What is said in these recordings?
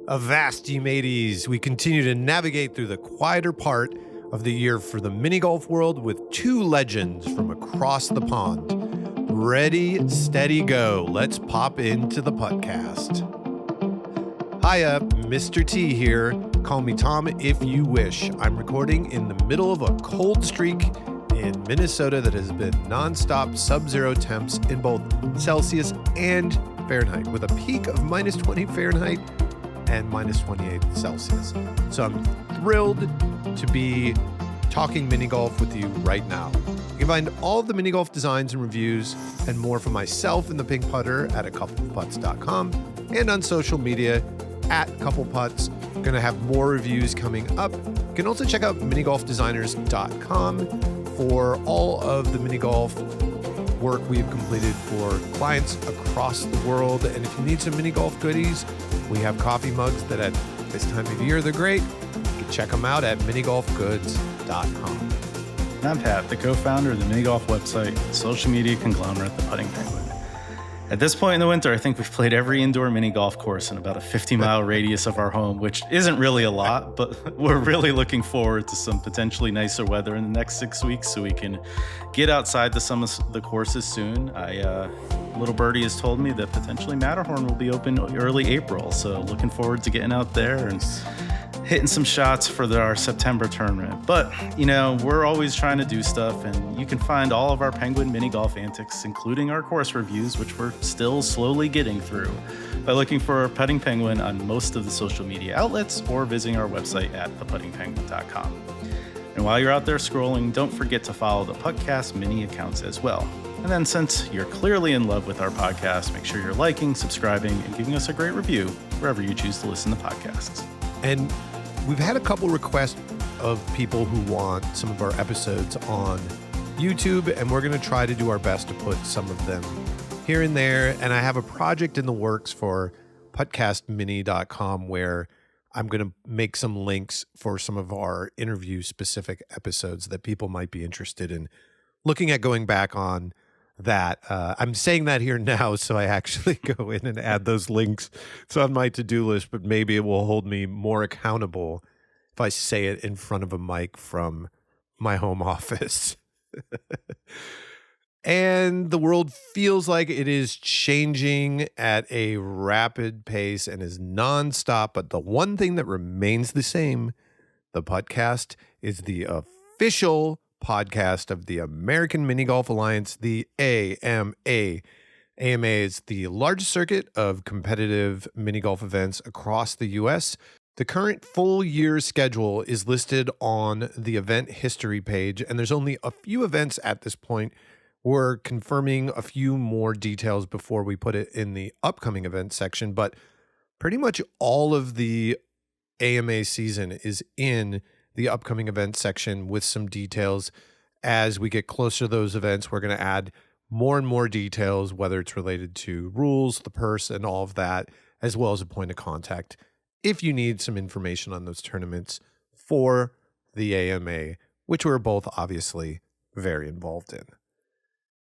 Avast, ye mateys. We continue to navigate through the quieter part of the year for the mini golf world with two legends from across the pond. Ready, steady, go. Let's pop into the podcast. Hiya, Mr. T here. Call me Tom if you wish. I'm recording in the middle of a cold streak in Minnesota that has been nonstop sub-zero temps in both Celsius and Fahrenheit, with a peak of minus 20 Fahrenheit and minus 28 Celsius. So I'm thrilled to be talking mini golf with you right now. You can find all of the mini golf designs and reviews and more from myself and the Pink Putter at acoupleputts.com and on social media at coupleputts. Going to have more reviews coming up. You can also check out minigolfdesigners.com for all of the mini golf work we've completed for clients across the world. And if you need some mini golf goodies, we have coffee mugs that at this time of year, they're great. You can check them out at minigolfgoods.com. And I'm Pat, the co-founder of the mini golf website, social media conglomerate, The Putting Penguin. At this point in the winter, I think we've played every indoor mini golf course in about a 50-mile radius of our home, which isn't really a lot, but we're really looking forward to some potentially nicer weather in the next 6 weeks so we can get outside to some of the courses soon. Little birdie has told me that potentially Matterhorn will be open early April, so looking forward to getting out there and hitting some shots for our September tournament. But, you know, we're always trying to do stuff, and you can find all of our Penguin mini golf antics, including our course reviews, which we're still slowly getting through, by looking for Putting Penguin on most of the social media outlets or visiting our website at theputtingpenguin.com. And while you're out there scrolling, don't forget to follow the Puttcast mini accounts as well. And then, since you're clearly in love with our podcast, make sure you're liking, subscribing, and giving us a great review wherever you choose to listen to podcasts. And we've had a couple requests of people who want some of our episodes on YouTube, and we're going to try to do our best to put some of them here and there. And I have a project in the works for podcastmini.com where I'm going to make some links for some of our interview-specific episodes that people might be interested in looking at going back on that. I'm saying that here now, so I actually go in and add those links. It's on my to-do list, but maybe it will hold me more accountable if I say it in front of a mic from my home office. And the world feels like it is changing at a rapid pace and is nonstop. But the one thing that remains the same, the podcast, is the official podcast of the American Mini Golf Alliance, the AMA. AMA is the largest circuit of competitive mini golf events across the U.S. The current full year schedule is listed on the event history page, and there's only a few events at this point. We're confirming a few more details before we put it in the upcoming event section, but pretty much all of the AMA season is in the upcoming event section with some details. As we get closer to those events, we're going to add more and more details, whether it's related to rules, the purse, and all of that, as well as a point of contact if you need some information on those tournaments for the AMA, which we're both obviously very involved in.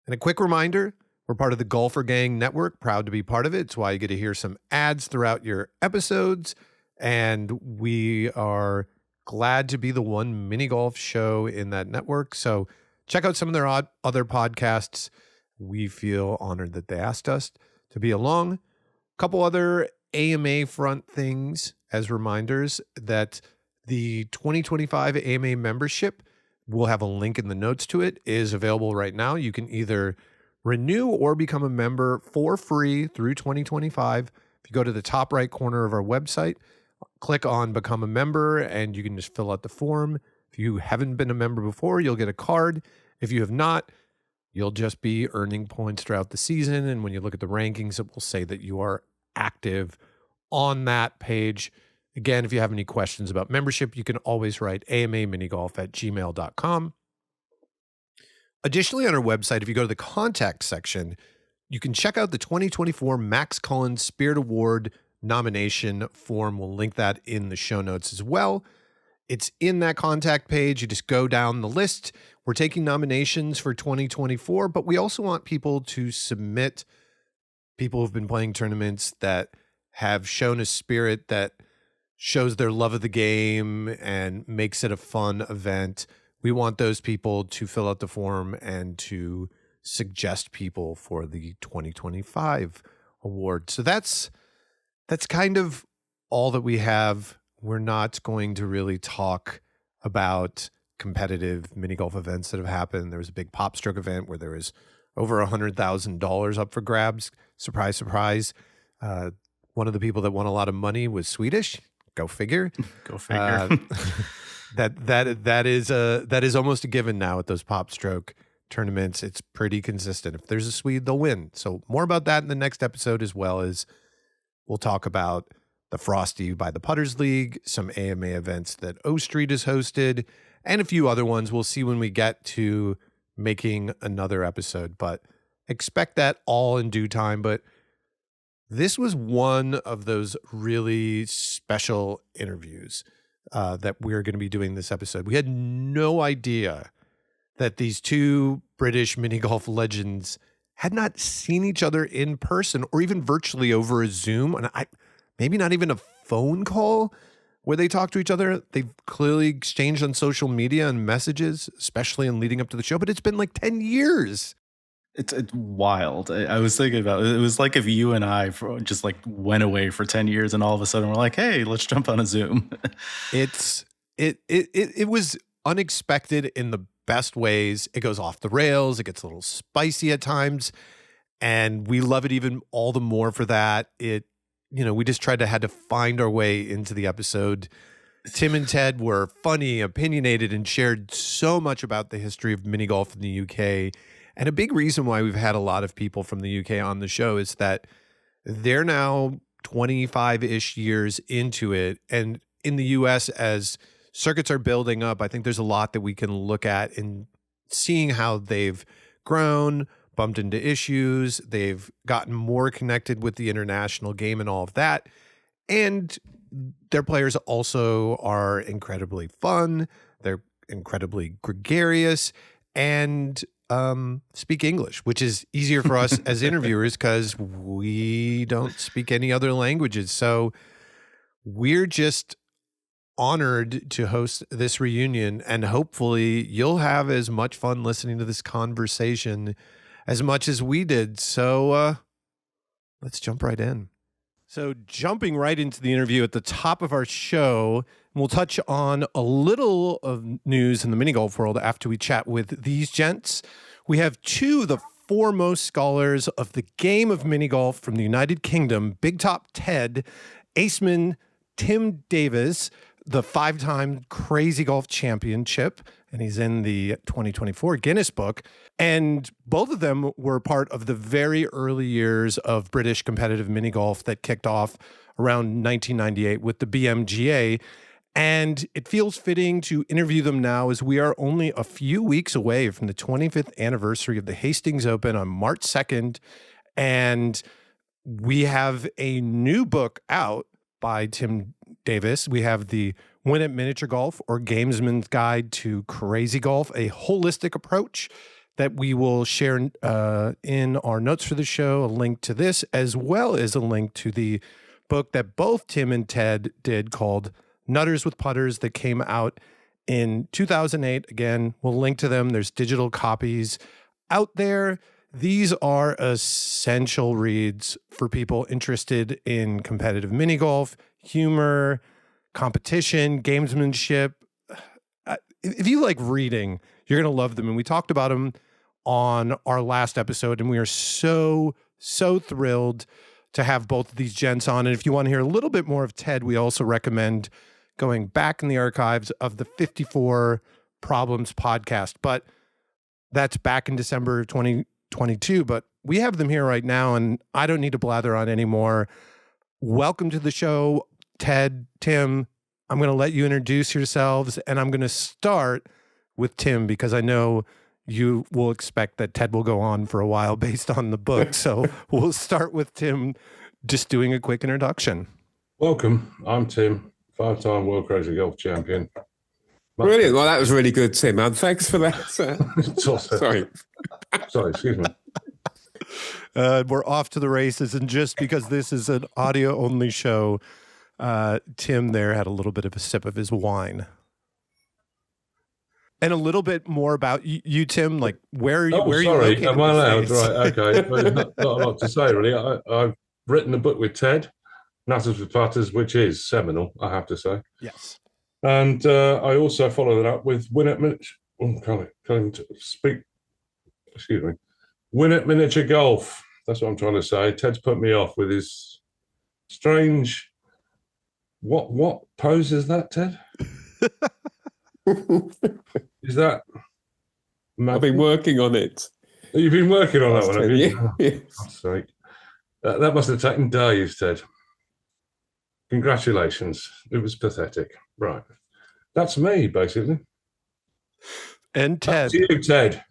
And a quick reminder, we're part of the Golfer Gang Network, proud to be part of it. It's why you get to hear some ads throughout your episodes, and we are glad to be the one mini golf show in that network. So check out some of their other podcasts. We feel honored that they asked us to be along. A couple other AMA front things as reminders that the 2025 AMA membership, we'll have a link in the notes to it, is available right now. You can either renew or become a member for free through 2025. If you go to the top right corner of our website, click on Become a Member, and you can just fill out the form. If you haven't been a member before, you'll get a card. If you have not, you'll just be earning points throughout the season. And when you look at the rankings, it will say that you are active on that page. Again, if you have any questions about membership, you can always write amaminigolf@gmail.com. Additionally, on our website, if you go to the contact section, you can check out the 2024 Max Cullen Spirit Award nomination form. We'll link that in the show notes as well. It's in that contact page. You just go down the list. We're taking nominations for 2024, but we also want people to submit people who've been playing tournaments that have shown a spirit that shows their love of the game and makes it a fun event. We want those people to fill out the form and to suggest people for the 2025 award. So that's kind of all that we have. We're not going to really talk about competitive mini golf events that have happened. There was a big Pop Stroke event where there was over $100,000 up for grabs. Surprise, surprise. One of the people that won a lot of money was Swedish. Go figure. Go figure. That is almost a given now at those Pop Stroke tournaments. It's pretty consistent. If there's a Swede, they'll win. So more about that in the next episode, as well as we'll talk about the Frosty by the Putters League, some AMA events that O Street has hosted, and a few other ones. We'll see when we get to making another episode, but expect that all in due time. But this was one of those really special interviews that we're going to be doing this episode. We had no idea that these two British mini golf legends had not seen each other in person or even virtually over a Zoom, and maybe not even a phone call where they talk to each other. They've clearly exchanged on social media and messages, especially in leading up to the show, but it's been like 10 years. It's wild. I was thinking about it. It was like if you and I just like went away for 10 years and all of a sudden we're like, hey, let's jump on a Zoom. It was unexpected in the best ways. It goes off the rails. It gets a little spicy at times, and we love it even all the more for that. We just had to find our way into the episode. Tim and Ted were funny, opinionated, and shared so much about the history of mini golf in the UK. And a big reason why we've had a lot of people from the UK on the show is that they're now 25-ish years into it. And in the US, as circuits are building up, I think there's a lot that we can look at in seeing how they've grown, bumped into issues. They've gotten more connected with the international game and all of that. And their players also are incredibly fun. They're incredibly gregarious and speak English, which is easier for us as interviewers because we don't speak any other languages. So we're just honored to host this reunion, and hopefully you'll have as much fun listening to this conversation as much as we did. So let's jump right in. So jumping right into the interview at the top of our show, we'll touch on a little of news in the mini golf world after we chat with these gents. We have two of the foremost scholars of the game of mini golf from the United Kingdom, Big Top Ted, Aceman Tim Davies, the 5-time Crazy Golf Championship, and he's in the 2024 Guinness Book. And both of them were part of the very early years of British competitive mini golf that kicked off around 1998 with the BMGA. And it feels fitting to interview them now as we are only a few weeks away from the 25th anniversary of the Hastings Open on March 2nd. And we have a new book out by Tim Davies. We have the Win at Miniature Golf, or Gamesman's Guide to Crazy Golf, a holistic approach that we will share in our notes for the show, a link to this, as well as a link to the book that both Tim and Ted did called Nutters with Putters that came out in 2008. Again, we'll link to them. There's digital copies out there. These are essential reads for people interested in competitive mini golf, humor, competition, gamesmanship. If you like reading, you're going to love them. And we talked about them on our last episode, and we are so thrilled to have both of these gents on. And if you want to hear a little bit more of Ted, we also recommend going back in the archives of the 54 Problems podcast. But that's back in December of 2022. But we have them here right now, and I don't need to blather on anymore. Welcome to the show, Ted, Tim. I'm going to let you introduce yourselves, and I'm going to start with Tim because I know you will expect that Ted will go on for a while based on the book. So we'll start with Tim just doing a quick introduction. Welcome. I'm Tim, 5-time World Crazy Golf Champion. Brilliant. Well, that was really good, Tim. And thanks for that. Sorry, excuse me. We're off to the races. And just because this is an audio-only show, Tim there had a little bit of a sip of his wine. And a little bit more about you, Tim. Like, where are you? Where sorry. Are you located? Am I allowed? These days? Right. Okay. Well, there's not a lot to say, really. I've written a book with Ted, Nutters with Putters, which is seminal, I have to say. Yes. And I also followed it up with Win at Miniature Golf. That's what I'm trying to say. Ted's put me off with his strange. What pose is that, Ted? Is that? I've been working on it. You've been working on that one, have you? Yes. For God's sake. That must have taken days, Ted. Congratulations. It was pathetic. Right. That's me, basically. And Ted. That's you, Ted.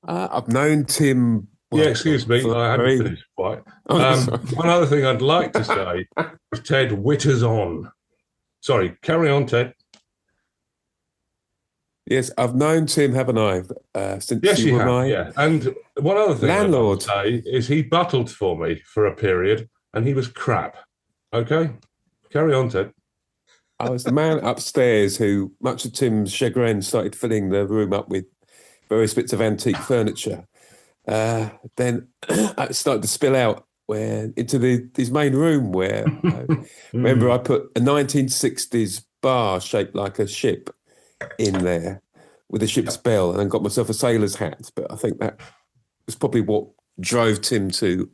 I've known Tim. Yeah, excuse me. I haven't finished quite. One other thing I'd like to say is Ted witters on. Sorry, carry on, Ted. Yes, I've known Tim, haven't I? Since Yes, you you were have. my Yeah, and one other thing landlord. I'd like to say is he battled for me for a period, and he was crap. Okay, carry on, Ted. I was the man upstairs who, much to Tim's chagrin, started filling the room up with various bits of antique furniture. Then it started to spill out into his main room where, remember, I put a 1960s bar shaped like a ship in there with a ship's bell and got myself a sailor's hat. But I think that was probably what drove Tim to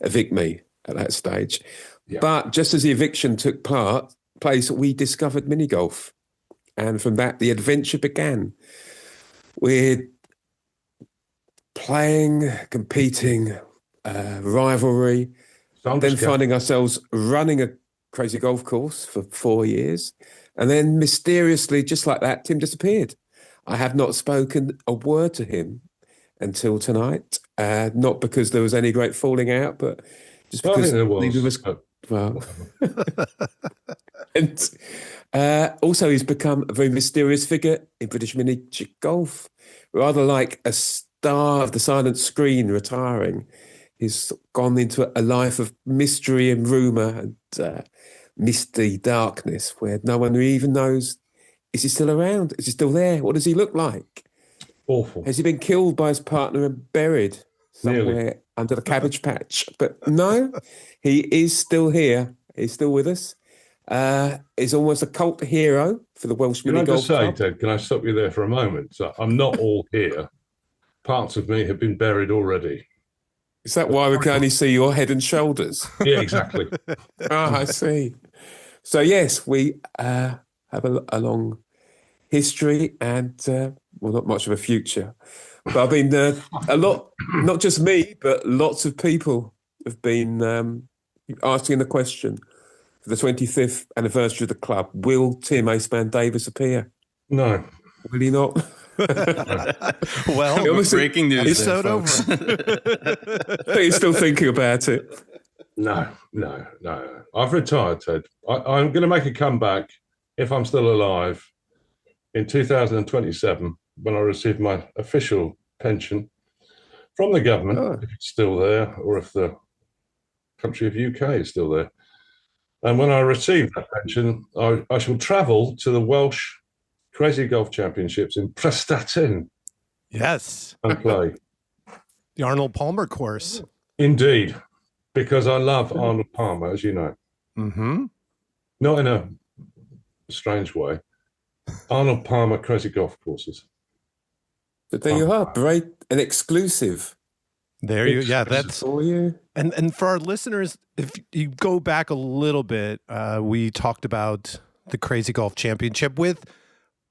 evict me at that stage. Yeah. But just as the eviction took place, we discovered minigolf. And from that, the adventure began. We're playing, competing, rivalry, then finding ourselves running a crazy golf course for 4 years. And then mysteriously, just like that, Tim disappeared. I have not spoken a word to him until tonight. Not because there was any great falling out, but just because neither of us. Well, and also he's become a very mysterious figure in British miniature golf, rather like a star of the silent screen retiring. He's gone into a life of mystery and rumour and misty darkness where no one even knows, is he still around? Is he still there? What does he look like? Awful. Has he been killed by his partner and buried somewhere under the cabbage patch? But no, he is still here. He's still with us. He's almost a cult hero for the Welsh Mini Golf Club. Ted, can I stop you there for a moment? So I'm not all here. Parts of me have been buried already. Is that why we can only see your head and shoulders? Yeah, exactly. I see. So, yes, we have a long history and, well, not much of a future. But I've been a lot, not just me, but lots of people have been asking the question for the 25th anniversary of the club, will Tim Aceman Davies appear? No. Will he not? Well, breaking news. Episode over. Are you still thinking about it? No. I've retired, Ted. I'm going to make a comeback if I'm still alive in 2027 when I receive my official pension from the government, if it's still there, or if the country of UK is still there. And when I receive that pension, I shall travel to the Welsh Crazy Golf Championships in Prestatyn. Yes. And play. The Arnold Palmer course. Indeed. Because I love Arnold Palmer, as you know. Mm-hmm. Not in a strange way. Arnold Palmer Crazy Golf courses. But there you are, great and exclusive. There you, yeah, that's for you. And for our listeners, if you go back a little bit, we talked about the Crazy Golf Championship with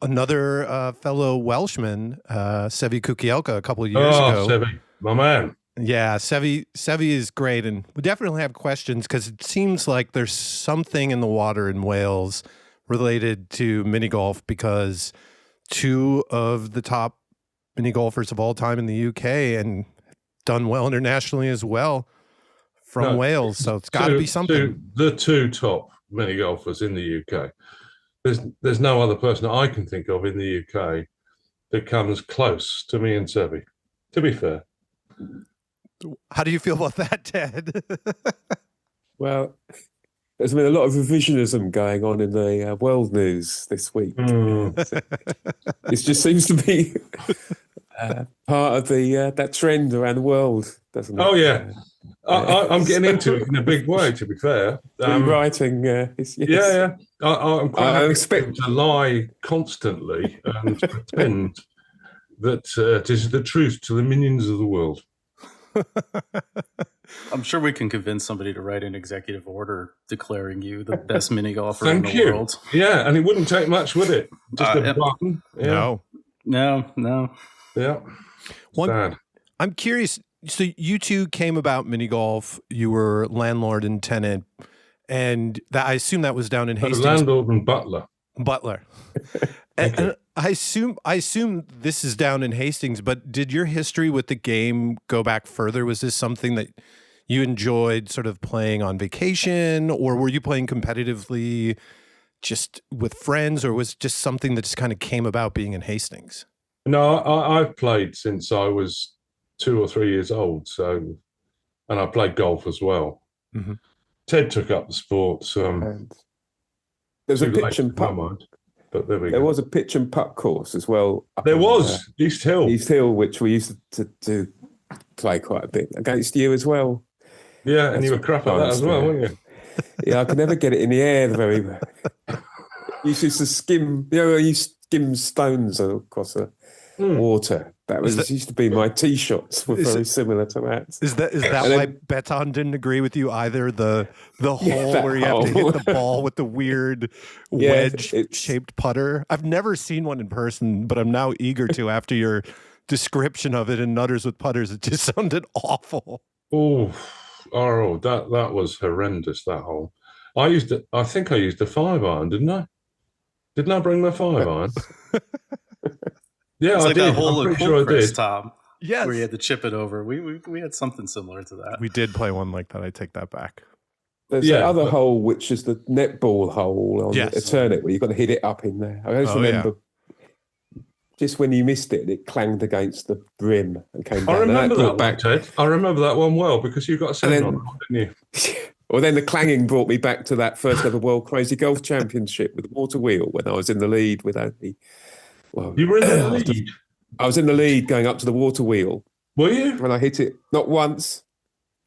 another fellow Welshman, Sevi Kukielka, a couple of years ago. Sevi, my man. Yeah, Sevi is great, and we definitely have questions because it seems like there's something in the water in Wales related to mini golf because two of the top mini golfers of all time in the UK and done well internationally as well from Wales. So it's got to be something. The two top mini golfers in the UK. There's no other person I can think of in the UK that comes close to me and Sevi. To be fair. How do you feel about that, Ted? Well, there's been a lot of revisionism going on in the world news this week. It just seems to be part of the that trend around the world, doesn't it? Oh, yeah. I'm getting into it in a big way, to be fair. Rewriting. Yes. Yeah. I'm quite happy expect to lie constantly and pretend that it is the truth to the minions of the world. I'm sure we can convince somebody to write an executive order declaring you the best mini golfer in the world. Yeah, and it wouldn't take much, would it? Just a button. Yeah. No. Yeah. Sad. I'm curious. So you two came about mini golf. You were landlord and tenant, and I assume that was down in Hastings. Landlord and butler. And I assume this is down in Hastings, but did your history with the game go back further? Was this something that you enjoyed sort of playing on vacation, or were you playing competitively just with friends, or was it just something that just kind of came about being in Hastings? No, I've played since I was 2 or 3 years old. So, and I played golf as well. Mm-hmm. Ted took up the sport. There's a pitch and putt. But there was a pitch and putt course as well. There was East Hill, which we used to play quite a bit against you as well. Yeah, and you were crap at that as well, weren't you? Yeah, I could never get it in the air very well. You used to skim, you skim stones across the water. That used to be my tee shots were very similar to that. Is that why Beton didn't agree with you either? The hole where you have to hit the ball with the weird wedge-shaped putter? I've never seen one in person, but I'm now eager to after your description of it in Nutters with Putters. It just sounded awful. Oh, that was horrendous, that hole. I think I used a 5-iron, didn't I? Didn't I bring my 5-iron? Yeah, it's I like did. that hole I'm in pretty sure I did. Tom. Yes. Where you had to chip it over. We had something similar to that. We did play one like that. I take that back. There's the other hole, which is the netball hole on the Eternit, where you've got to hit it up in there. I just remember just when you missed it, it clanged against the rim and came down. I remember that back, Ted. I remember that one well because you got a seminal, didn't you? Well, then the clanging brought me back to that first ever World Crazy Golf Championship with the water wheel when I was in the lead with only... Well, you were in the lead? I was in the lead going up to the water wheel. Were you? When I hit it, not once,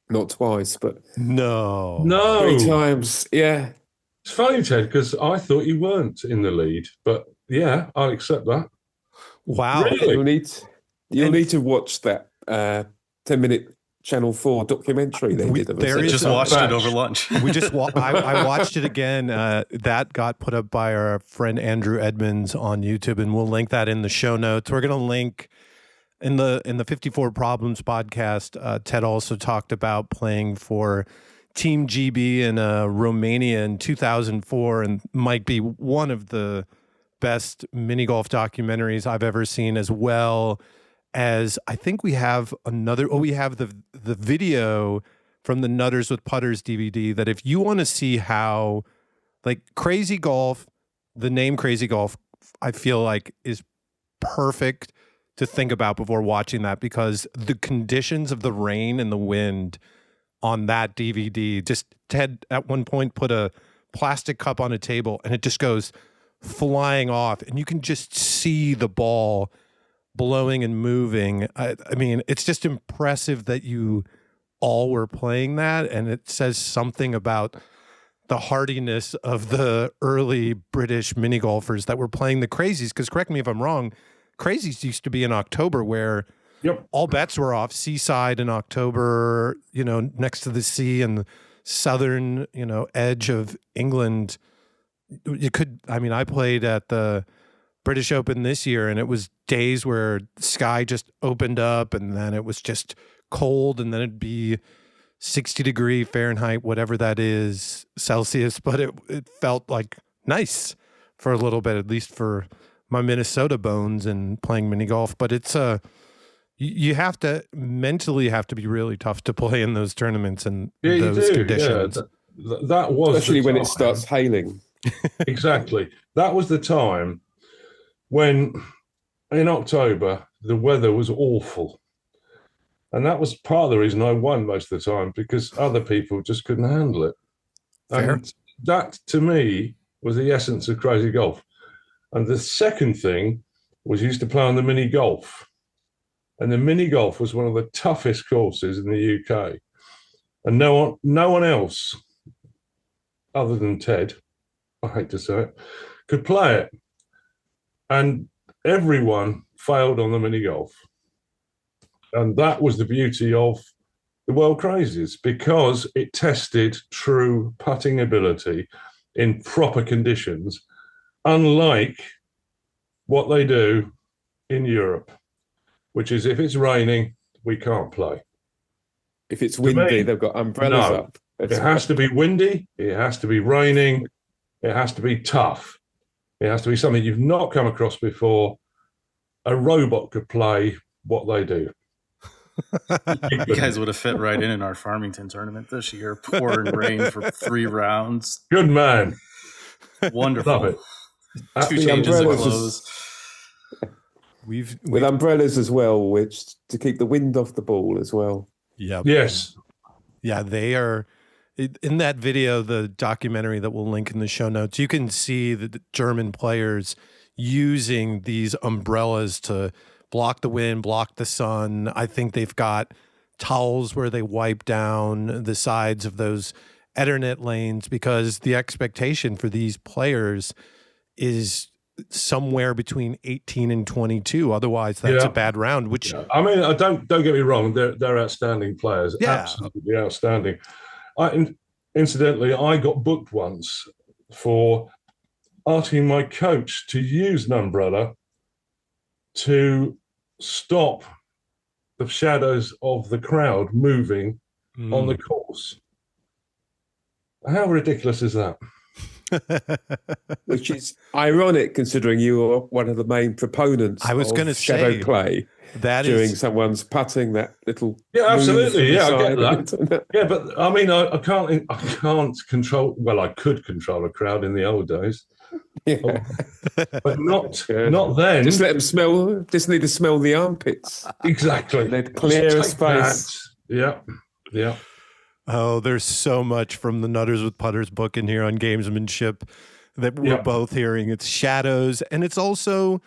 not twice, but... No. 3 times, yeah. It's funny, Ted, because I thought you weren't in the lead, but yeah, I'll accept that. Wow. Really? You'll need to watch that 10-minute Channel 4 documentary they did. Just watched it over lunch. We just I watched it again. That got put up by our friend Andrew Edmonds on YouTube, and we'll link that in the show notes. We're going to link in the 54 Problems podcast. Ted also talked about playing for Team GB in Romania in 2004, and might be one of the best mini golf documentaries I've ever seen, as well as I think we have we have the video from the Nutters with Putters DVD, that if you want to see how, like, Crazy Golf, the name Crazy Golf, I feel like is perfect to think about before watching that, because the conditions of the rain and the wind on that DVD, just Ted at one point put a plastic cup on a table and it just goes flying off and you can just see the ball blowing and moving. I mean, it's just impressive that you all were playing that, and it says something about the hardiness of the early British mini golfers that were playing the crazies. Because correct me if I'm wrong, crazies used to be in October, where all bets were off. Seaside in October, next to the sea and the southern, edge of England. I played at the British Open this year, and it was days where the sky just opened up, and then it was just cold, and then it'd be 60-degree Fahrenheit, whatever that is, Celsius, but it felt like nice for a little bit, at least for my Minnesota bones and playing mini golf. But it's you have to mentally be really tough to play in those tournaments and those conditions. Yeah, that was especially when it starts hailing. Exactly. That was the time when in October the weather was awful. And that was part of the reason I won most of the time, because other people just couldn't handle it. Fair. And that, to me, was the essence of crazy golf. And the second thing was used to play on the mini golf. And the mini golf was one of the toughest courses in the UK. And no one else, other than Ted, I hate to say it, could play it. And everyone failed on the mini golf. And that was the beauty of the World Crazies, because it tested true putting ability in proper conditions, unlike what they do in Europe, which is if it's raining, we can't play. If it's windy, they've got umbrellas up. It has to be windy, it has to be raining, it has to be tough. It has to be something you've not come across before. A robot could play what they do. You guys would have fit right in our Farmington tournament this year. Pouring rain for 3 rounds. Good man. Wonderful. Love it. 2 changes of clothes. With umbrellas as well, which to keep the wind off the ball as well. Yeah. Yes. Yeah, they are. In that video, the documentary that we'll link in the show notes, you can see the German players using these umbrellas to block the wind, block the sun. I think they've got towels where they wipe down the sides of those Ethernet lanes, because the expectation for these players is somewhere between 18 and 22. Otherwise, that's a bad round. Which I mean, don't get me wrong, they're outstanding players, absolutely outstanding. Incidentally, I got booked once for asking my coach to use an umbrella to stop the shadows of the crowd moving on the course. How ridiculous is that? Which is ironic, considering you are one of the main proponents of shadow play. That during someone's putting that little. Yeah, absolutely. Yeah, I get that. Yeah, but I mean, I can't control. Well, I could control a crowd in the old days. Yeah. But not then. Just let them smell. Just need to smell the armpits. Exactly. They'd clear a space. Yeah. Yeah. Oh, there's so much from the Nutters with Putters book in here on gamesmanship that we're both hearing. It's shadows, and it's also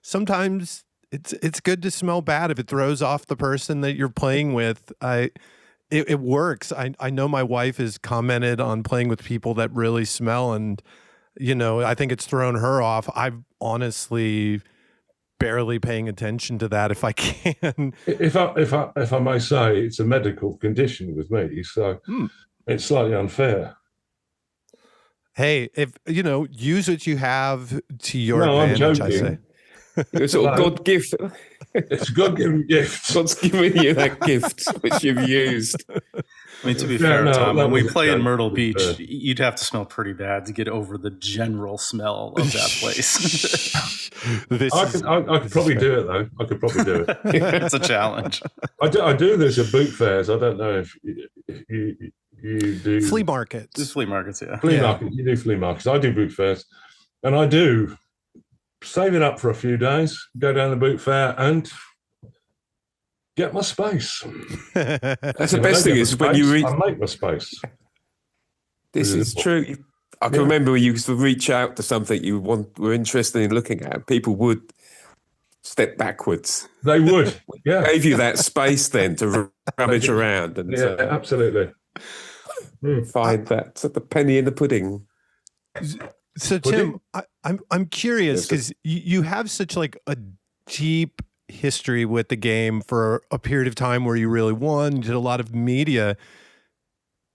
sometimes it's good to smell bad if it throws off the person that you're playing with. It works. I know my wife has commented on playing with people that really smell, and I think it's thrown her off. I've honestly barely paying attention to that if I can. If I may say, it's a medical condition with me, so it's slightly unfair. Hey, if use what you have to your advantage, I say. It's a God gift. It's a God-given gift. God's given you that gift, which you've used. I mean, to be fair, Tom, when we play in Myrtle Beach, you'd have to smell pretty bad to get over the general smell of that place. I could probably do it, though. I could probably do it. It's a challenge. I do this at boot fairs. I don't know if you do. Flea markets. Just flea markets, yeah. Flea markets. You do flea markets. I do boot fairs. And I do save it up for a few days, go down the boot fair and get my space. That's the best thing is when you reach. I make my space. This is true. I can remember when you used to reach out to something you were interested in looking at. People would step backwards. They would. Yeah. Gave you that space then to rummage around and absolutely. Find that the penny in the pudding. So Tim, I'm curious because you have such like a deep history with the game for a period of time where you really won, you did a lot of media.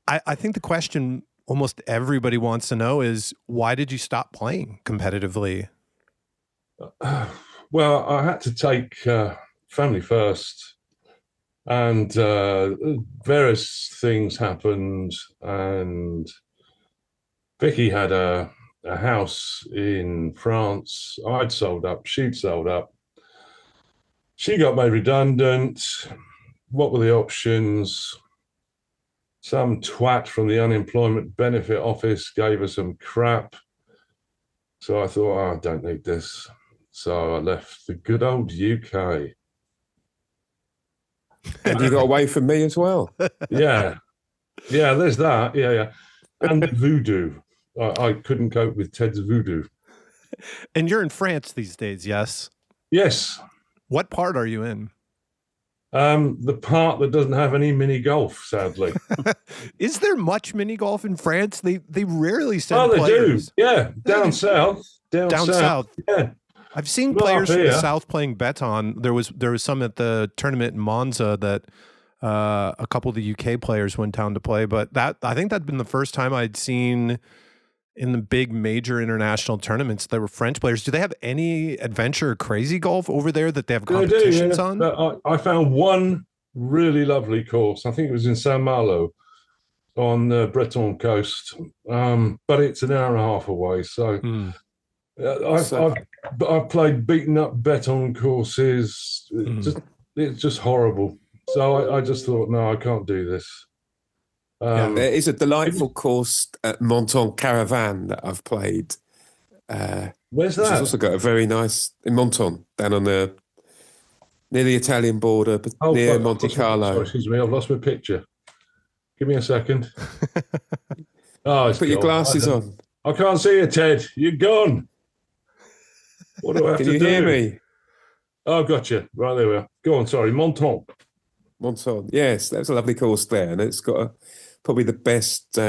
I think the question almost everybody wants to know is, why did you stop playing competitively? Well, I had to take family first, and various things happened, and Vicky had a house in France. I'd sold up, she'd sold up. She got made redundant. What were the options? Some twat from the unemployment benefit office gave her some crap. So I thought, I don't need this. So I left the good old UK. And you got away from me as well. Yeah. Yeah, there's that. Yeah. And voodoo. I couldn't cope with Ted's voodoo. And you're in France these days, yes? Yes. What part are you in? The part that doesn't have any mini golf, sadly. Is there much mini golf in France? They rarely send Oh, they players. do. Yeah, down south. Down south. Yeah. I've seen Not players up from the here. south playing beton. There was some at the tournament in Monza that a couple of the UK players went down to play. But I think that'd been the first time I'd seen in the big major international tournaments there were French players. Do they have any adventure or crazy golf over there that they have competitions on? But I found one really lovely course. I think it was in Saint Malo on the Breton coast, but it's an hour and a half away. So I've played beaten up beton courses. It's just horrible. So I just thought, no, I can't do this. There is a delightful course at Monton Caravan that I've played. Where's that? It's also got a very nice in Monton, down on near the Italian border, but near Monte Carlo. Excuse me, I've lost my picture. Give me a second. Oh, put your glasses on. I can't see you, Ted. You're gone. What do I have to do? Can you hear me? Oh, I've got you. Right, there we are. Go on, sorry. Monton. Yes, that's a lovely course there. And it's got probably the best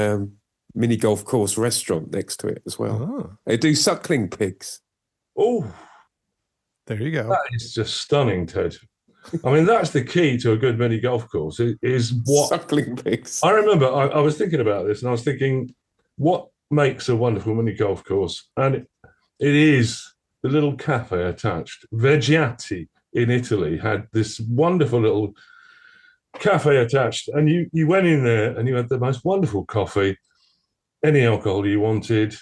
mini golf course restaurant next to it as well. Oh. They do suckling pigs. Oh, there you go. That is just stunning, Ted. I mean, that's the key to a good mini golf course is what... Suckling pigs. I remember I was thinking about this and I was thinking, what makes a wonderful mini golf course? And it is the little cafe attached. Veggiati in Italy had this wonderful little cafe attached, and you went in there and you had the most wonderful coffee, any alcohol you wanted,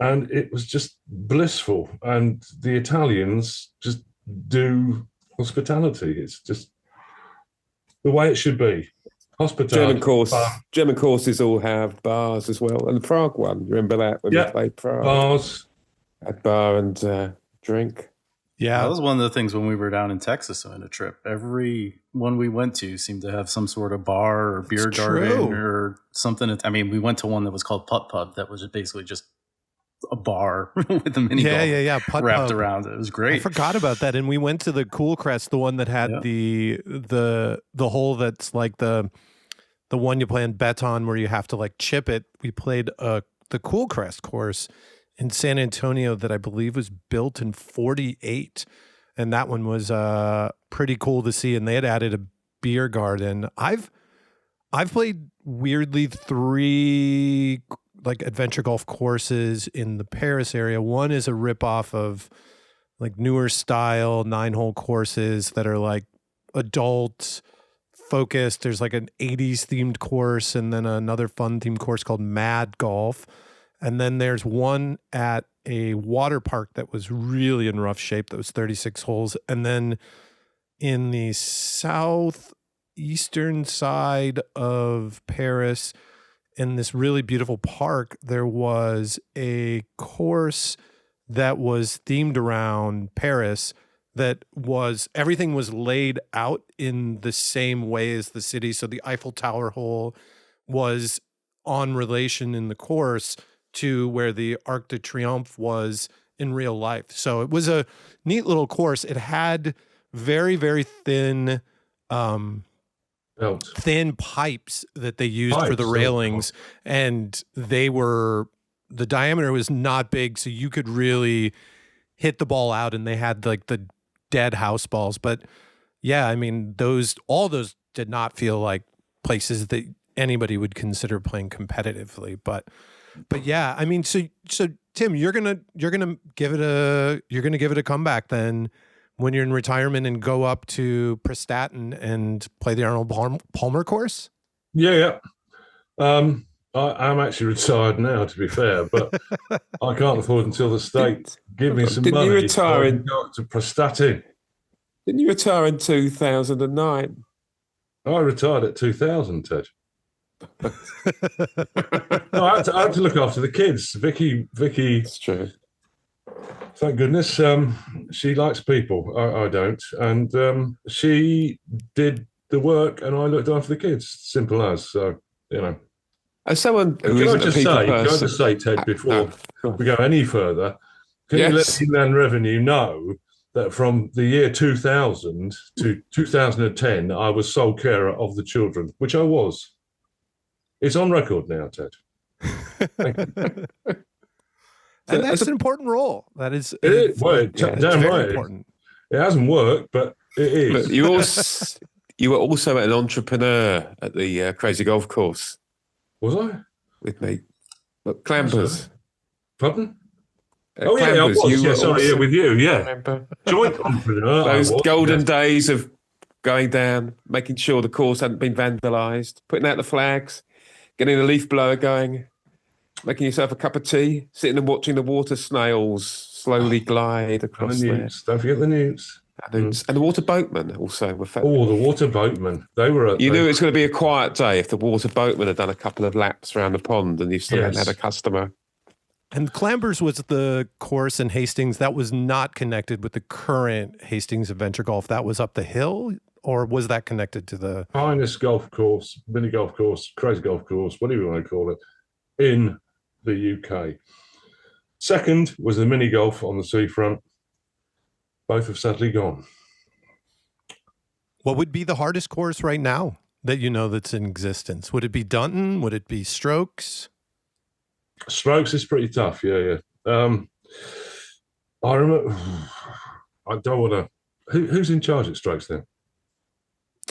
and it was just blissful. And the Italians just do hospitality. It's just the way it should be. Hospitality. German courses all have bars as well, and the Prague one. You remember that when we played Prague? Bars. Had bar and drink. Yeah, that was one of the things when we were down in Texas on a trip. Every one we went to seemed to have some sort of bar or beer garden or something. I mean, we went to one that was called Putt Pub that was basically just a bar with a mini golf Putt wrapped Pub. around it. It was great. I forgot about that. And we went to the Cool Crest, the one that had the hole that's like the one you play in beton where you have to like chip it. We played the Cool Crest course in San Antonio that I believe was built in 48. And that one was pretty cool to see. And they had added a beer garden. I've played weirdly 3 like adventure golf courses in the Paris area. One is a ripoff of like newer style 9-hole courses that are like adult focused. There's like an 80s themed course and then another fun themed course called Mad Golf. And then there's one at a water park that was really in rough shape that was 36 holes. And then in the southeastern side of Paris, in this really beautiful park, there was a course that was themed around Paris that was, everything was laid out in the same way as the city. So the Eiffel Tower hole was on relation in the course to where the Arc de Triomphe was in real life. So it was a neat little course. It had very, very thin pipes that they used for the railings, and the diameter was not big, so you could really hit the ball out, and they had like the dead house balls. But yeah, I mean, all those did not feel like places that anybody would consider playing competitively. But yeah, I mean, so Tim, you're gonna give it a comeback then when you're in retirement and go up to Prestatyn and play the Arnold Palmer course? Yeah. I'm actually retired now, to be fair, but I can't afford until the state give me some money. Didn't you retire to go to Prestatyn? Didn't you retire in 2009? I retired at 2000, Ted. No, I had to look after the kids. Vicky. That's true. Thank goodness. She likes people. I don't. And she did the work and I looked after the kids. Simple as. So, As someone who Can I isn't a just people say, person, Ted, before no. we go any further, can you let Inland Revenue know that from the year 2000 to 2010, I was sole carer of the children, which I was. It's on record now, Ted. Thank you. And that's an important role. That is, damn right. Important. It hasn't worked, but it is. But you were also an entrepreneur at the Crazy Golf Course. Was I? With me. Look, Clambers. Pardon? Oh, Clambers. Yeah, I was. Yeah, sorry, yeah, with you, yeah. Remember? Joint entrepreneur. Those golden days of going down, making sure the course hadn't been vandalised, putting out the flags, getting the leaf blower going, making yourself a cup of tea, sitting and watching the water snails slowly glide across and the there. newts. Don't forget the newts. And the water boatmen also were Oh, the water boatmen. They were You knew it was going to be a quiet day if the water boatmen had done a couple of laps around the pond and you still hadn't had a customer. And Clambers was the course in Hastings that was not connected with the current Hastings Adventure Golf. That was up the hill, or was that connected to the finest golf course, mini golf course, crazy golf course, whatever you want to call it, in the UK? Second was the mini golf on the seafront. Both have sadly gone. What would be the hardest course right now that you know that's in existence? Would it be Dunton? Would it be Strokes? Strokes is pretty tough, yeah. I remember. I don't want to. Who's in charge at Strokes now?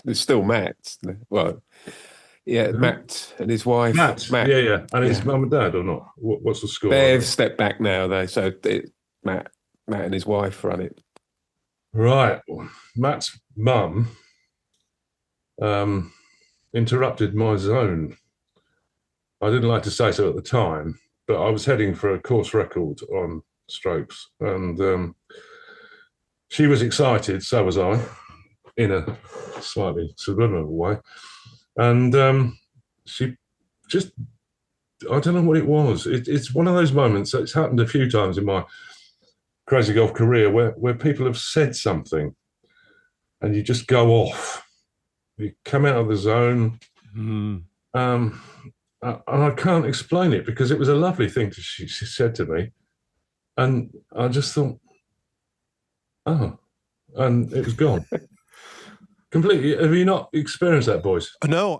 It's still Matt. Well, yeah, Matt and his wife. Matt. Yeah. And his mum and dad, or not? What's the score? They've stepped back now, though. So Matt and his wife run it. Right. Matt's mum interrupted my zone. I didn't like to say so at the time, but I was heading for a course record on Strokes, and she was excited, so was I, in a slightly subliminal way. And she just, I don't know what it was. It's one of those moments, it's happened a few times in my crazy golf career where people have said something and you just go off. You come out of the zone. And I can't explain it because it was a lovely thing she said to me. And I just thought, and it was gone. Completely. Have you not experienced that, boys? No.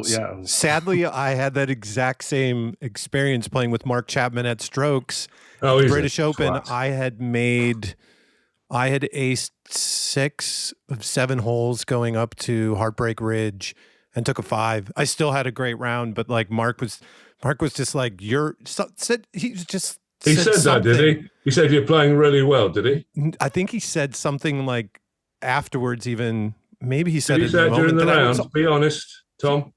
Yeah. Sadly, I had that exact same experience playing with Mark Chapman at Strokes. Oh, the British Open. I had aced 6 of 7 holes going up to Heartbreak Ridge and took a 5. I still had a great round, but like Mark was just like, he said that, did he? He said you're playing really well, did he? I think he said something like afterwards, even maybe he said it during the round. Be honest, Tom.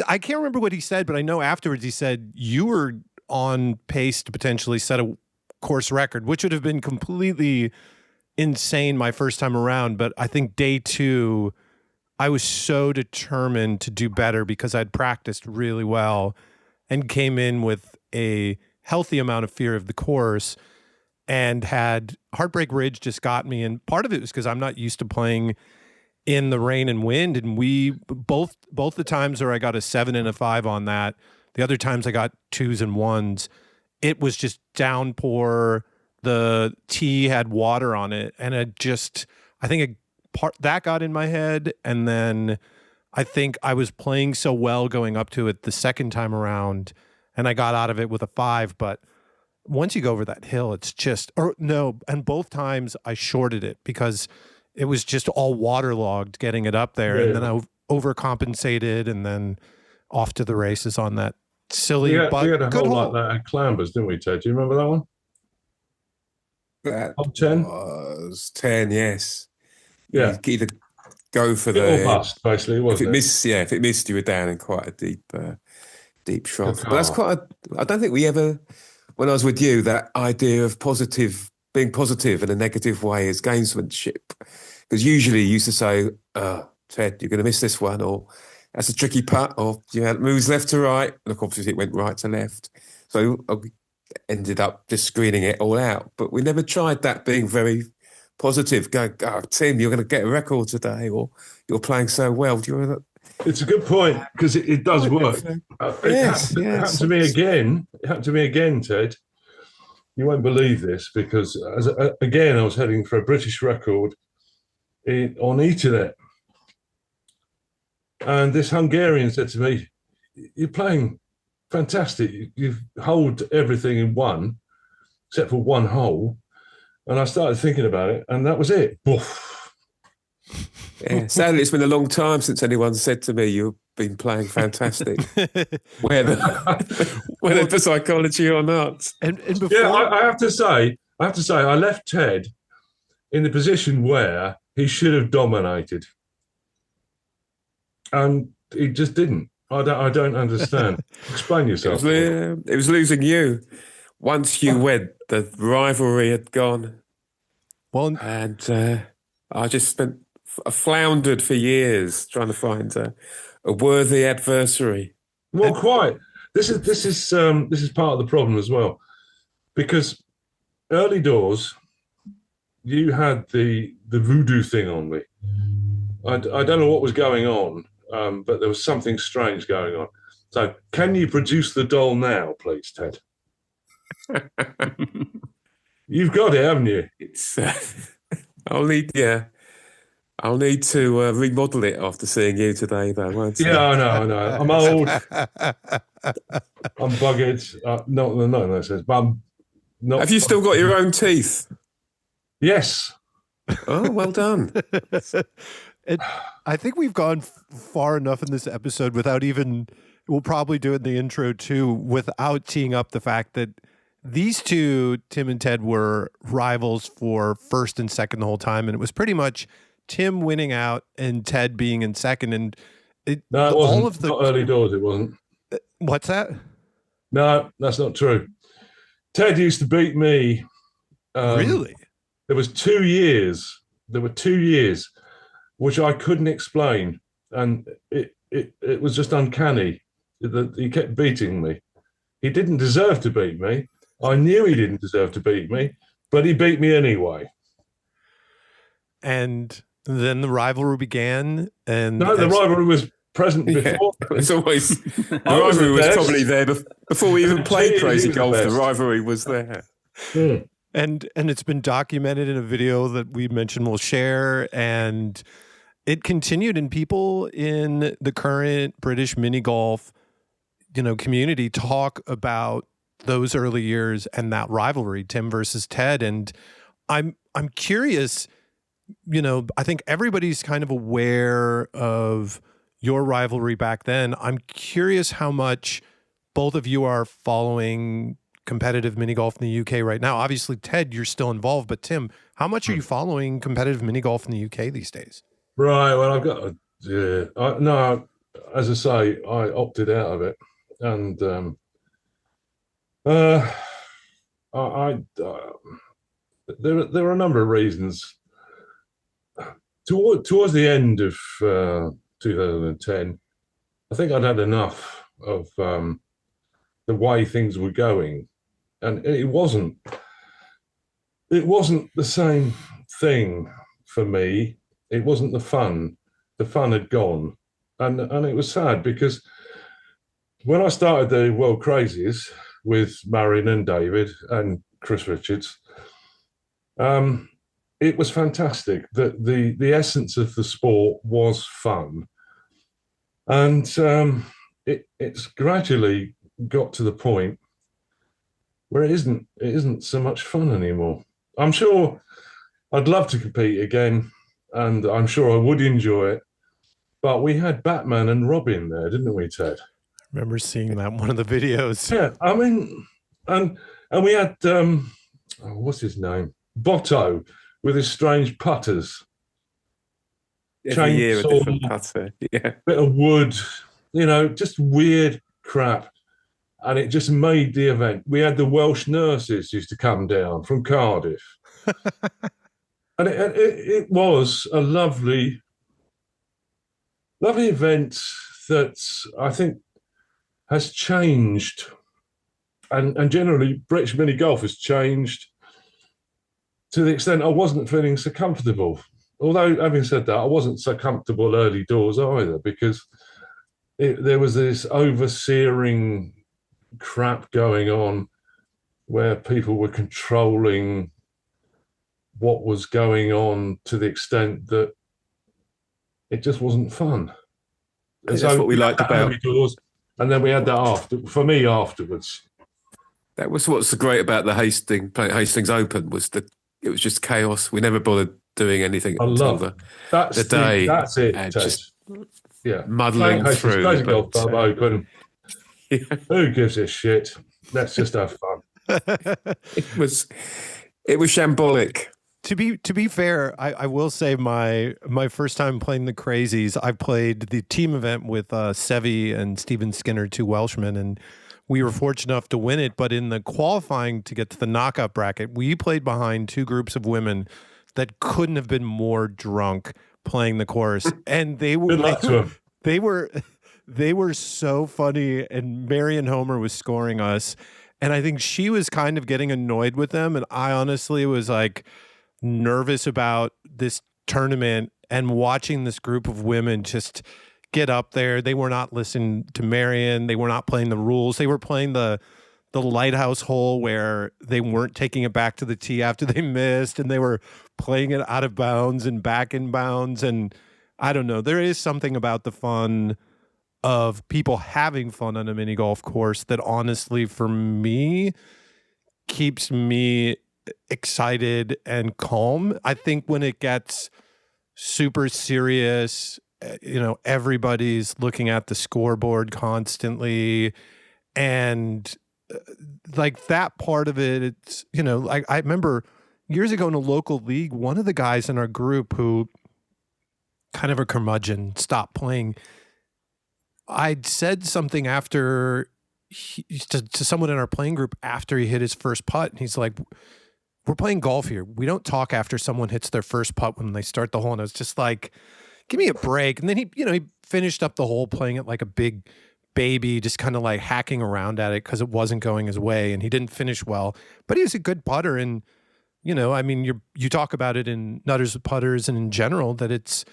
I can't remember what he said, but I know afterwards he said you were on pace to potentially set a course record, which would have been completely insane my first time around. But I think day 2, I was so determined to do better because I'd practiced really well and came in with a healthy amount of fear of the course, and had Heartbreak Ridge just got me. And part of it was because I'm not used to playing in the rain and wind. And we both the times where I got a 7 and a 5 on that, the other times I got 2s and 1s, it was just downpour. The tee had water on it. And I think that got in my head. And then I think I was playing so well going up to it the second time around, and I got out of it with a 5. But once you go over that hill, it's just, and both times I shorted it because it was just all waterlogged getting it up there. Yeah. And then I overcompensated and then off to the races on that silly, we had a hole like that at Clambers, didn't we, Ted? Do you remember that one? That 10? was 10, yes. Yeah. You either go for the... Or bust, basically, wasn't it? If it missed, you were down in quite a deep shot. But that's I don't think we ever... When I was with you, that idea of being positive in a negative way is gamesmanship. Because usually you used to say, Ted, you're going to miss this one, or that's a tricky putt, or moves left to right. Look, obviously it went right to left. So ended up just screening it all out. But we never tried that being very positive, going, "Oh, Tim, you're going to get a record today," or "You're playing so well." Do you remember that? It's a good point because it does work. Yes, It happened to me again. It happened to me again, Ted. You won't believe this because, again, I was heading for a British record on Ethernet. And this Hungarian said to me, "You're playing fantastic. You hold everything in one, except for one hole." And I started thinking about it, and that was it. Boof. Yeah, sadly, it's been a long time since anyone said to me, "You've been playing fantastic," whether for psychology or not. And before... Yeah, I have to say, I left Ted in the position where he should have dominated, and he just didn't. I don't understand. Explain yourself. It was losing you. Once you went, the rivalry had gone. Well, and I just floundered for years trying to find a worthy adversary. Well, quite. This is part of the problem as well, because early doors, you had the voodoo thing on me. I don't know what was going on, but there was something strange going on. So, can you produce the doll now, please, Ted? You've got it, haven't you? It's. I'll need to remodel it after seeing you today, though, won't I? Yeah, I know. I'm old. I'm buggered. Not in that sense, but I'm not. Have you still got your own teeth? Yes. Oh, well done. I think we've gone far enough in this episode without even, we'll probably do it in the intro too, without teeing up the fact that these two, Tim and Ted, were rivals for first and second the whole time. And it was pretty much Tim winning out and Ted being in second. And it wasn't. All of the not early doors, it wasn't. What's that? No, that's not true. Ted used to beat me. Really? There were 2 years, which I couldn't explain. And it was just uncanny that he kept beating me. He didn't deserve to beat me. I knew he didn't deserve to beat me, but he beat me anyway. And then the rivalry began. And no, the rivalry was present before. Yeah, it was always the rivalry was probably there before we even played Crazy Golf. The rivalry was there. Hmm. And it's been documented in a video that we mentioned we'll share, and it continued. And people in the current British mini golf, community talk about those early years and that rivalry, Tim versus Ted. And I'm curious, I think everybody's kind of aware of your rivalry back then. I'm curious how much both of you are following competitive mini golf in the UK right now. Obviously, Ted, you're still involved, but Tim, how much are you following competitive mini golf in the UK these days? Right. Well, I've got no. As I say, I opted out of it, and there are a number of reasons. Towards the end of 2010, I think I'd had enough of the way things were going, and it wasn't the same thing for me. It wasn't the fun. The fun had gone, and it was sad because when I started the World Crazies with Marion and David and Chris Richards, it was fantastic. The essence of the sport was fun, and it's gradually got to the point where it isn't so much fun anymore. I'm sure I'd love to compete again, and I'm sure I would enjoy it. But we had Batman and Robin there, didn't we, Ted? I remember seeing that in one of the videos. Yeah, I mean, and we had what's his name, Botto, with his strange putters. Every year a different putter. Yeah, bit of wood, just weird crap. And it just made the event. We had the Welsh nurses used to come down from Cardiff. And it was a lovely event that I think has changed And generally, British mini golf has changed to the extent I wasn't feeling so comfortable. Although, having said that, I wasn't so comfortable early doors either, because there was this overseering crap going on where people were controlling what was going on to the extent that it just wasn't fun. And that's what we liked about early doors, and then we had that afterwards. That was what's so great about the Hastings Open was that it was just chaos. We never bothered doing anything until the day. That's it. Just yeah, muddling through. Crazy Golf Club Open. Yeah. Who gives a shit? Let's just have fun. It was shambolic. To be fair, I will say my first time playing the Crazies, I played the team event with Sevi and Stephen Skinner, two Welshmen, and we were fortunate enough to win it. But in the qualifying to get to the knockout bracket, we played behind two groups of women that couldn't have been more drunk playing the course, and they were good luck to them. They were so funny, and Marion Homer was scoring us, and I think she was kind of getting annoyed with them, and I honestly was like nervous about this tournament and watching this group of women just get up there. They were not listening to Marion. They were not playing the rules. They were playing the lighthouse hole where they weren't taking it back to the tee after they missed, and they were playing it out of bounds and back in bounds. And I don't know, there is something about the fun of people having fun on a mini golf course that honestly for me keeps me excited and calm. I think when it gets super serious, everybody's looking at the scoreboard constantly, and like that part of it, it's, I remember years ago in a local league, one of the guys in our group who kind of a curmudgeon stopped playing. I'd said something after to someone in our playing group after he hit his first putt, and he's like, we're playing golf here. We don't talk after someone hits their first putt when they start the hole. And I was just like, give me a break. And then he finished up the hole playing it like a big baby, just kind of like hacking around at it because it wasn't going his way, and he didn't finish well. But he was a good putter, and you talk about it in Nutters with Putters and in general that it's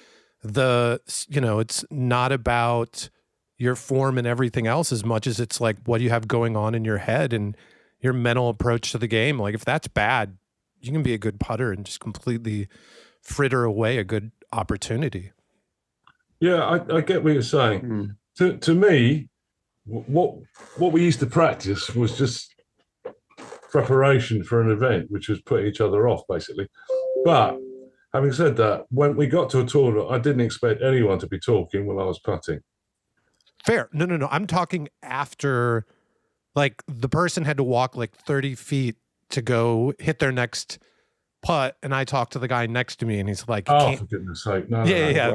it's not about your form and everything else as much as it's like what you have going on in your head and your mental approach to the game. Like if that's bad, you can be a good putter and just completely fritter away a good opportunity. Yeah, I get what you're saying. To me, what we used to practice was just preparation for an event, which was putting each other off, basically. But having said that, when we got to a tournament, I didn't expect anyone to be talking while I was putting. Fair. No. I'm talking after, like, the person had to walk like 30 feet to go hit their next putt, and I talked to the guy next to me, and he's like, "Oh, for goodness sake, no!" Yeah.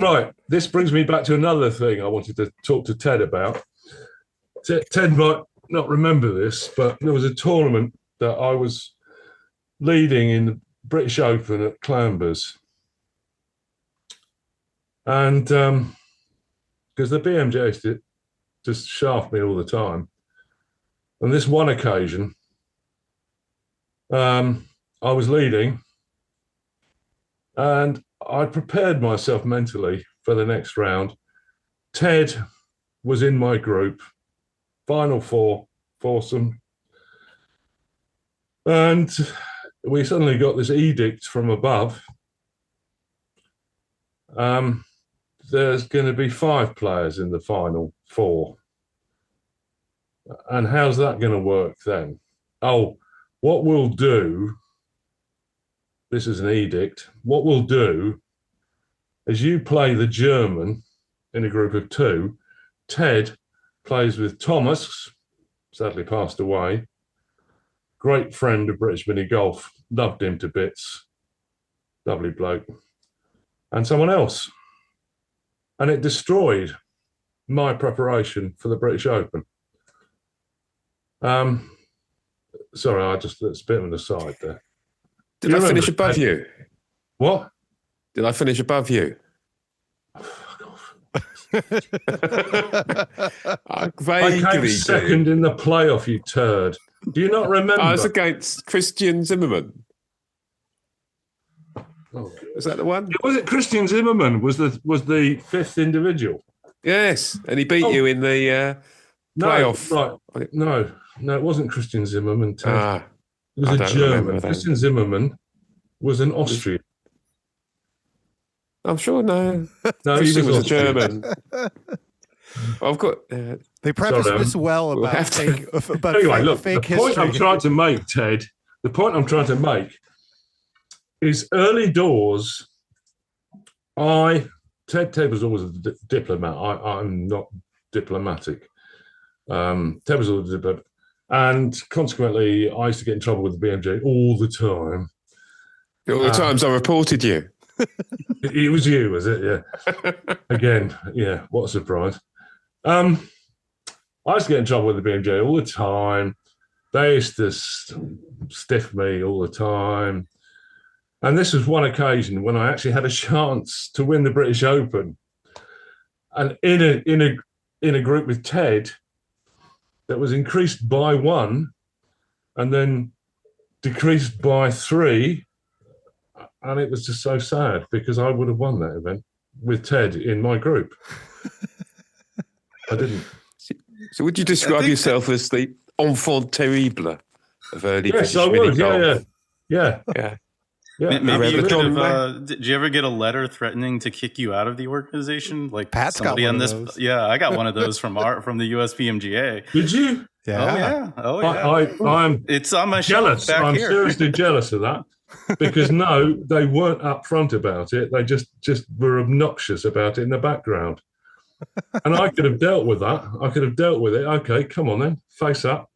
Right. This brings me back to another thing I wanted to talk to Ted about. Ted might not remember this, but there was a tournament that I was leading in the British Open at Clambers, and because the BMJs just shaft me all the time, and this one occasion, I was leading, and I prepared myself mentally for the next round. Ted was in my group, final foursome, and we suddenly got this edict from above. There's going to be 5 players in the final 4. And how's that going to work then? Oh, what we'll do, this is an edict, what we'll do is you play the German in a group of 2. Ted plays with Thomas, sadly passed away, great friend of British mini golf, loved him to bits, lovely bloke, and someone else. And it destroyed my preparation for the British Open. Sorry, that's a bit of an aside there. Did I finish above you? What? Did I finish above you? I I came second in the playoff, you turd. Do you not remember? I was against Christian Zimmerman. Oh, Was that the one? was it Christian Zimmerman was the fifth individual? Yes, and he beat you in the playoff. Right. No, it wasn't Christian Zimmerman. Ted. It was I a don't German. remember Christian Zimmerman was an Austrian. I'm sure no. No, Christian he was a Austrian. German. I've got. They preface this well We'll about have to- fake, about Anyway, fake, look, fake the point history. I'm trying to make, Ted, the point I'm trying to make is early doors, Ted was always a diplomat. I'm not diplomatic. Ted was always a diplomat. And consequently, I used to get in trouble with the BMJ all the time. All the times I reported you. It was you, was it? Yeah. Again, yeah, what a surprise. I used to get in trouble with the BMJ all the time. They used to stiff me all the time. And this was one occasion when I actually had a chance to win the British Open. And in a group with Ted that was increased by 1 and then decreased by 3. And it was just so sad because I would have won that event with Ted in my group. I didn't. So would you describe yourself as the enfant terrible of early Yes, British I would. minigolf? Yeah. Maybe you John could have. Did you ever get a letter threatening to kick you out of the organization? Like Pat's got somebody one on of this. those. Yeah, I got one of those from the USPMGA. Did you? Yeah. Oh yeah. I'm It's on my jealous. shelf back I'm here. seriously jealous of that because no, they weren't upfront about it. They just were obnoxious about it in the background. And I could have dealt with that. I could have dealt with it. Okay, come on then, face up.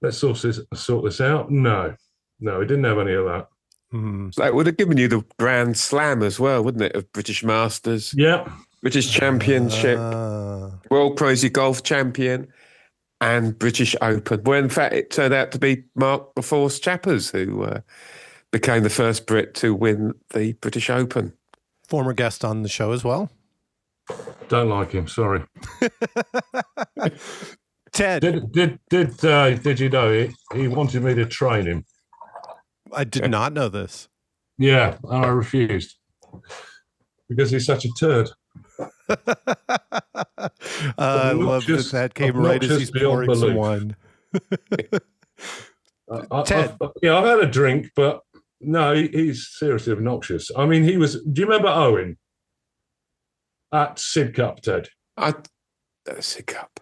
Let's sort this out. No, we didn't have any of that. Mm. So that would have given you the Grand Slam as well, wouldn't it? Of British Masters, Yeah. British Championship, Ah. World Crazy Golf Champion, and British Open. Well, in fact, it turned out to be Mark LaForce Chappers who became the first Brit to win the British Open. Former guest on the show as well. Don't like him. Sorry. Ted, Did you know he wanted me to train him? I did not know this. Yeah, and I refused because he's such a turd. I love that came right as he's obnoxious beyond pouring some belief. wine. Ted. I've had a drink, but no, he's seriously obnoxious. I mean, he was. Do you remember Owen at Sid Cup, Ted? Sid Cup.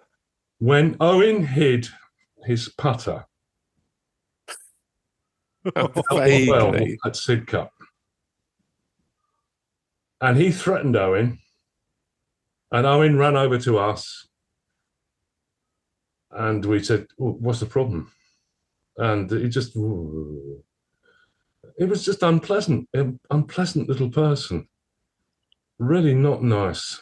When Owen hid his putter Vaguely. at Sid Cup, and he threatened Owen, and Owen ran over to us, and we said, "What's the problem?" And it was just unpleasant. An unpleasant little person. Really not nice.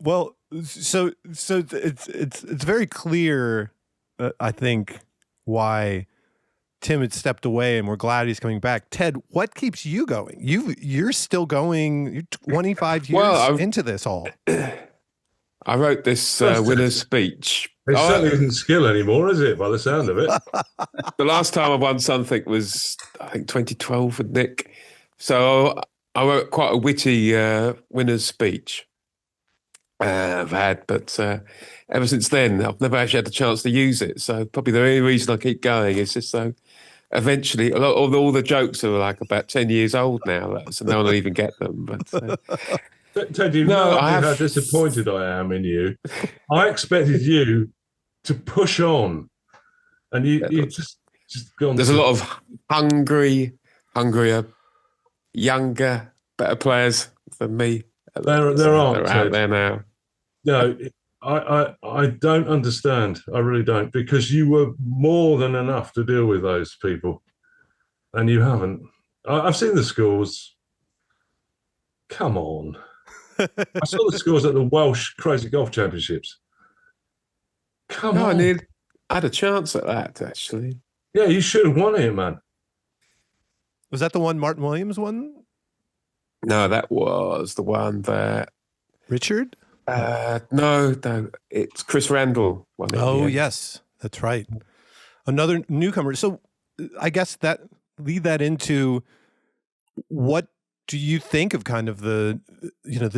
Well, so it's very clear, I think, why Tim had stepped away, and we're glad he's coming back. Ted, what keeps you going? You're still going. You're 25 years into this all. I wrote this winner's speech. It certainly isn't skill anymore, is it? By the sound of it. The last time I won something was, I think, 2012 with Nick. So I wrote quite a witty winner's speech. I've had, but ever since then, I've never actually had the chance to use it. So probably the only reason I keep going is just so eventually, all the jokes are like about 10 years old now, so no one will even get them. But Ted, you know how disappointed I am in you. I expected you to push on, and you just gone. There's a lot of hungrier, younger, better players than me. There aren't, out Ted. there now. No, I don't understand. I really don't, because you were more than enough to deal with those people, and you haven't. I've seen the scores. Come on. I saw the scores at the Welsh Crazy Golf Championships. Come on. I had a chance at that, actually. Yeah, you should have won it, man. Was that the one Martin Williams won? No, that was the one that Richard? No, it's Chris Randall. Oh, yes, that's right. Another newcomer. So I guess that lead that into what do you think of kind of the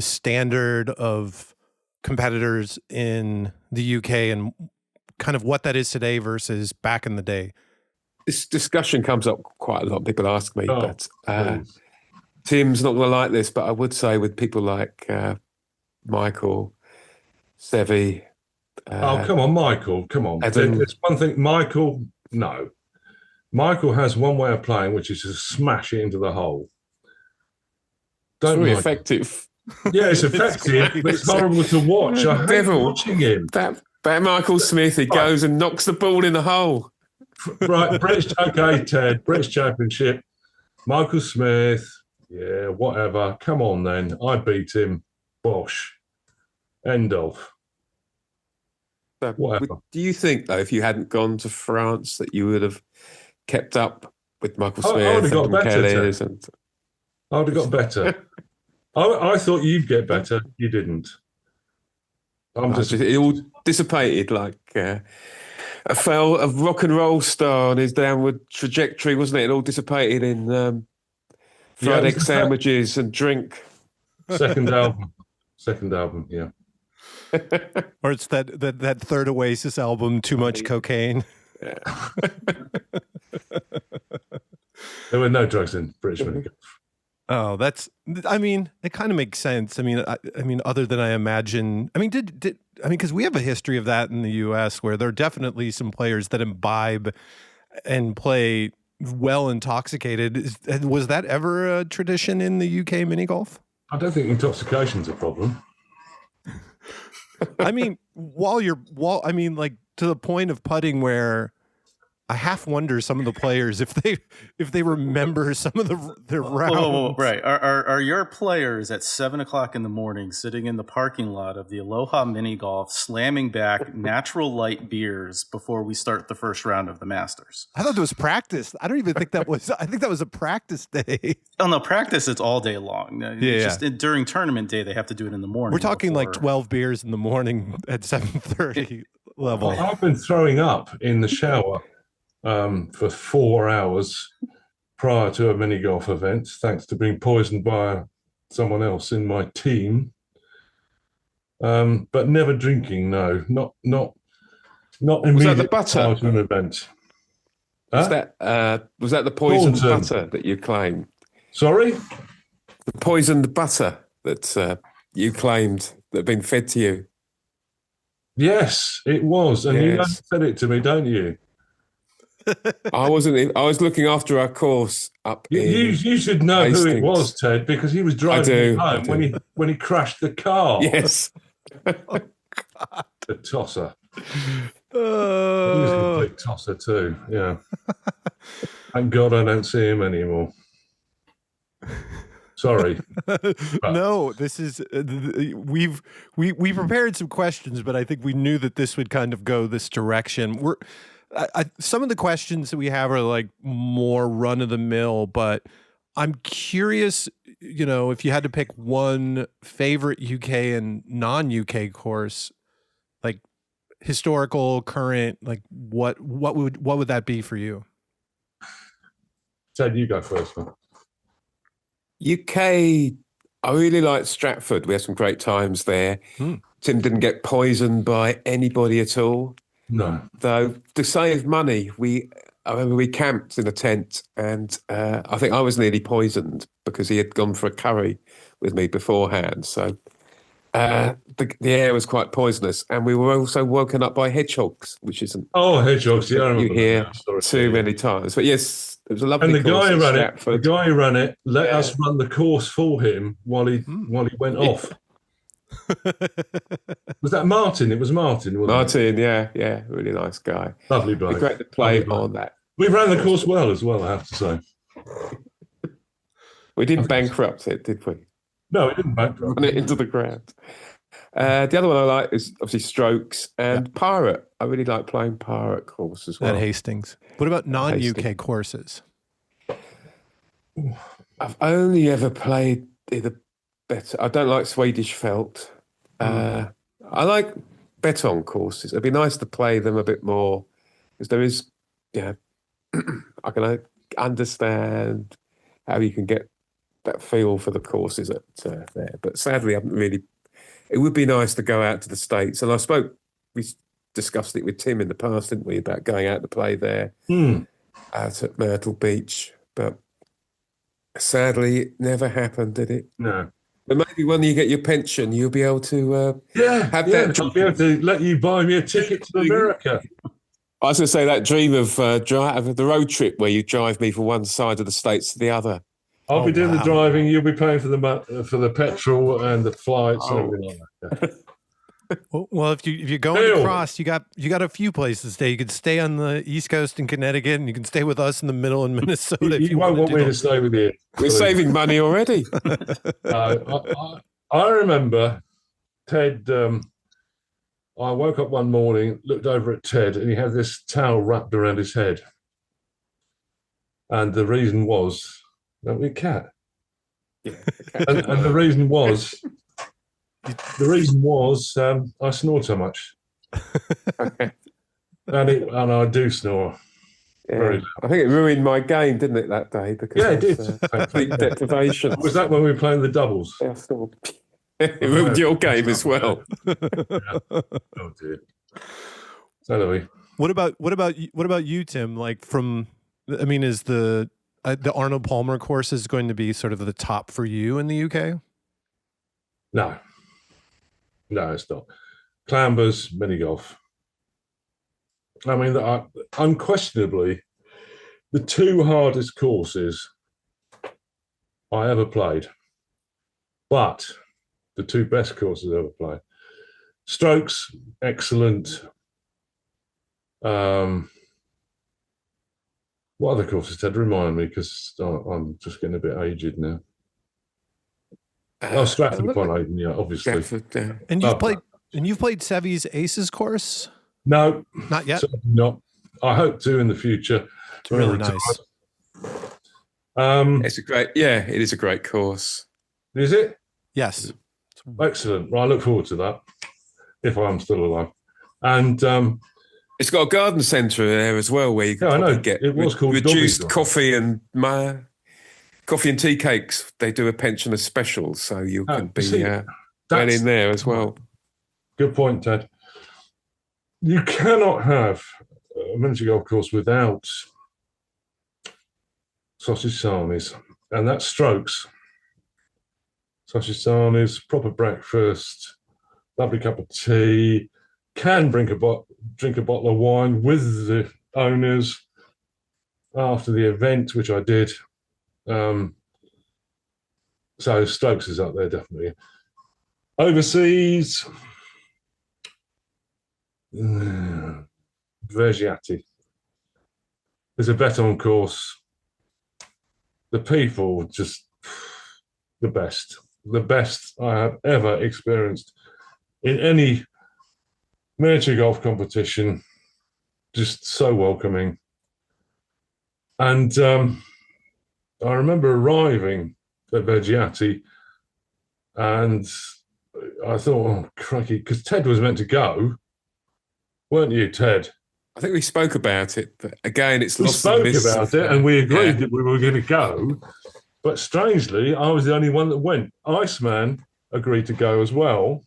standard of competitors in the UK and kind of what that is today versus back in the day? This discussion comes up quite a lot. People ask me, but please. Tim's not going to like this, but I would say with people like Michael, Sevi. Come on, Michael. Come on. There's one thing. Michael, no. Michael has one way of playing, which is to smash it into the hole. It's really effective. Yeah, it's effective, but it's horrible to watch. I hate watching him. That Michael Smith, he goes and knocks the ball in the hole. Right, Ted, British Championship. Michael Smith, yeah, whatever. Come on then. I beat him. Bosh. End of. So, whatever. Do you think, though, if you hadn't gone to France, that you would have kept up with Michael Smith I would have got better. I would have got better. I thought you'd get better. You didn't. It all dissipated like a rock and roll star on his downward trajectory, wasn't it? It all dissipated in fried egg sandwiches and drink. Second album, yeah. Or it's that third Oasis album, Too Much Cocaine. Yeah. There were no drugs in British minigolf. Oh, it kind of makes sense. I mean, other than I imagine, because we have a history of that in the US where there are definitely some players that imbibe and play well intoxicated. Was that ever a tradition in the UK minigolf? I don't think intoxication's a problem. I mean, to the point of putting where I half wonder some of the players if they remember some of their rounds. Oh, right. Are your players at 7:00 in the morning sitting in the parking lot of the Aloha Mini Golf, slamming back natural light beers before we start the first round of the Masters? I thought it was practice. I don't even think that was. I think that was a practice day. Oh no, practice it's all day long. Yeah. Just during tournament day they have to do it in the morning. We're talking like 12 beers in the morning at 7:30 level. I've been throwing up in the shower for 4 hours prior to a mini golf event, thanks to being poisoned by someone else in my team. But never drinking, no, not immediately. Was that the butter? To an event. Was that the poisoned butter that you claimed? Sorry? The poisoned butter that you claimed that had been fed to you. Yes, it was, and you said it to me, don't you? I wasn't. I was looking after our course up. You should know Hastings. who it was, Ted, because he was driving me home when he crashed the car. Yes, the tosser. He was a complete tosser too. Yeah. Thank God I don't see him anymore. Sorry. No, this is we prepared some questions, but I think we knew that this would kind of go this direction. Some of the questions that we have are like more run of the mill, but I'm curious, if you had to pick one favorite UK and non-UK course, like historical, current, like what would that be for you? Ted, you go first, man. UK, I really liked Stratford. We had some great times there. Tim didn't get poisoned by anybody at all. No. Though to save money, I remember we camped in a tent, and I think I was nearly poisoned because he had gone for a curry with me beforehand. So the air was quite poisonous, and we were also woken up by hedgehogs, which isn't. Oh, hedgehogs! Yeah, I remember you hear too many times. But yes, it was a lovely. And the course guy who ran it, let us run the course for him while he went off. Was that Martin? It was Martin, wasn't Martin, it? Yeah, really nice guy. Lovely bloke. Great to play on that. We ran the course well as well, I have to say. We didn't bankrupt it, did we? No, we didn't bankrupt it into the ground. The other one I like is obviously Strokes and Pirate. I really like playing Pirate course as well. At Hastings. What about non-UK courses? I've only ever played either better. I don't like Swedish felt. I like beton courses. It'd be nice to play them a bit more because there is, I can understand how you can get that feel for the courses at there. But sadly, I haven't really. It would be nice to go out to the States. And we discussed it with Tim in the past, didn't we, about going out to play there out at Myrtle Beach. But sadly, it never happened, did it? No. But maybe when you get your pension, you'll be able to have that. I'll be able to let you buy me a ticket to America. I was going to say that dream of the road trip where you drive me from one side of the States to the other. I'll be doing the driving. You'll be paying for the petrol and the flights and everything like that. Well, if you're going across, you got a few places to stay. You could stay on the East Coast in Connecticut, and you can stay with us in the middle in Minnesota. You won't want me to stay with you. We're saving money already. I remember Ted. I woke up one morning, looked over at Ted, and he had this towel wrapped around his head. And the reason was, don't we, cat? Yeah. And the reason was, I snore so much. Okay. And I do snore. Yeah. I think it ruined my game, didn't it, that day? Because it did. Sleep deprivation. Was that when we were playing the doubles? Yeah, it ruined your game as well. Yeah. Oh dear. So anyway, what about you, Tim? Like is the Arnold Palmer course is going to be sort of the top for you in the UK? No, it's not. Clambers, minigolf. I mean, unquestionably, the two hardest courses I ever played, but the two best courses I ever played. Strokes, excellent. What other courses, Ted? Remind me, because I'm just getting a bit aged now. Stratford upon Avon, yeah, obviously. Stratford, And you've played Sevy's Aces course? No, not yet. Not. I hope to in the future. It's really nice. It is a great course. Is it? Yes. Excellent. Well, I look forward to that if I'm still alive. And it's got a garden centre there as well, where you can probably get reduced coffee and tea cakes. They do a pensioner special, so you can be well in there as well. Good point, Ted. You cannot have a miniature golf course without sausage sarnies, and that's Strokes. Sausage sarnies, proper breakfast, lovely cup of tea. Can drink a bottle of wine with the owners after the event, which I did. So Strokes is up there, definitely. Overseas, Vergiati. There's a bet-on course. The people, just the best I have ever experienced in any miniature golf competition. Just so welcoming. And I remember arriving at Vergiati, and I thought, oh, crikey, because Ted was meant to go, weren't you, Ted? I think we spoke about it, but again, we spoke about it, and we agreed that we were going to go. But strangely, I was the only one that went. Iceman agreed to go as well.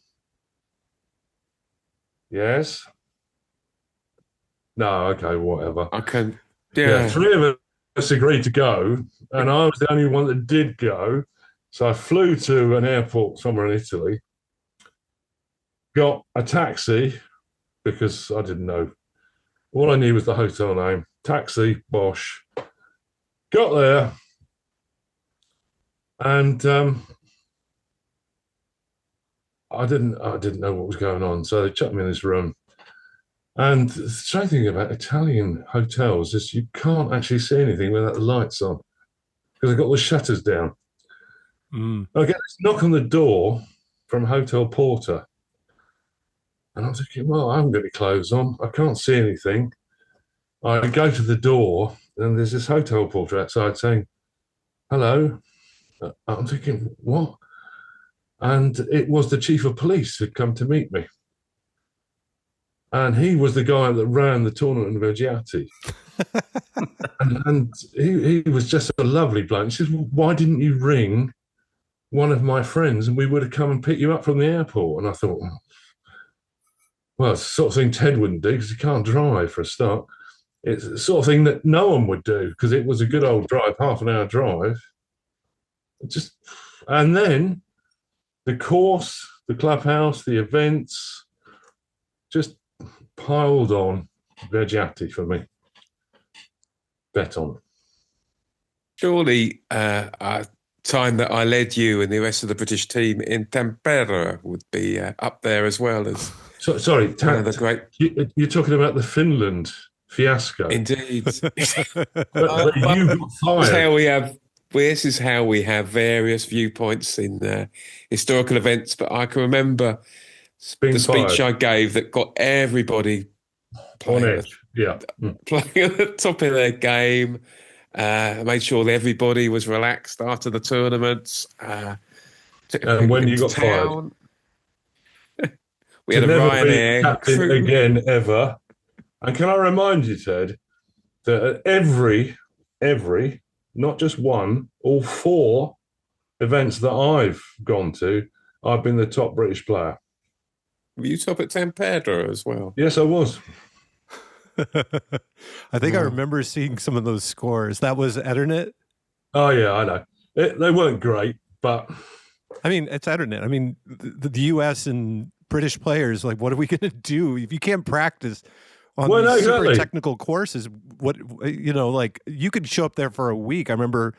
Yes. No, okay, whatever. Okay. Yeah, three of us agreed to go, and I was the only one that did go. So I flew to an airport somewhere in Italy, got a taxi because I didn't know. All I knew was the hotel name. Taxi, Bosch. Got there, and I didn't know what was going on. So they chucked me in this room. And the strange thing about Italian hotels is you can't actually see anything without the lights on because they've got the shutters down. I get this knock on the door from hotel porter. And I'm thinking, well, I haven't got any clothes on. I can't see anything. I go to the door and there's this hotel porter outside saying, hello. I'm thinking, what? and it was the chief of police who'd come to meet me. And he was the guy that ran the tournament in Veggiati. and he was just a lovely bloke. He says, well, why didn't you ring one of my friends and we would have come and picked you up from the airport? And I thought, well, it's the sort of thing Ted wouldn't do because he can't drive for a start. It's the sort of thing that no one would do because it was a good old drive, half an hour drive. And then the course, the clubhouse, the events, just piled on Veggiati for me. Bet on. Surely time that I led you and the rest of the British team in Tampere would be up there as well as. Sorry, one of the great. You're talking about the Finland fiasco. Indeed. but you got fired. This is how we have various viewpoints in historical events. But I can remember the speech I gave that got everybody on edge. Yeah, playing at the top of their game. Made sure that everybody was relaxed after the tournaments. And when you got fired, we had a Ryanair captain again ever. And can I remind you, Ted, that at every, not just one, all 4 events that I've gone to, I've been the top British player. Were you top at Tampere as well? Yes, I was. I think I remember seeing some of those scores. That was Ethernet. Oh yeah, I know. They weren't great, but I mean, it's Ethernet. I mean, the U.S. and British players, like, what are we going to do if you can't practice on these super technical courses? What, like, you could show up there for a week. I remember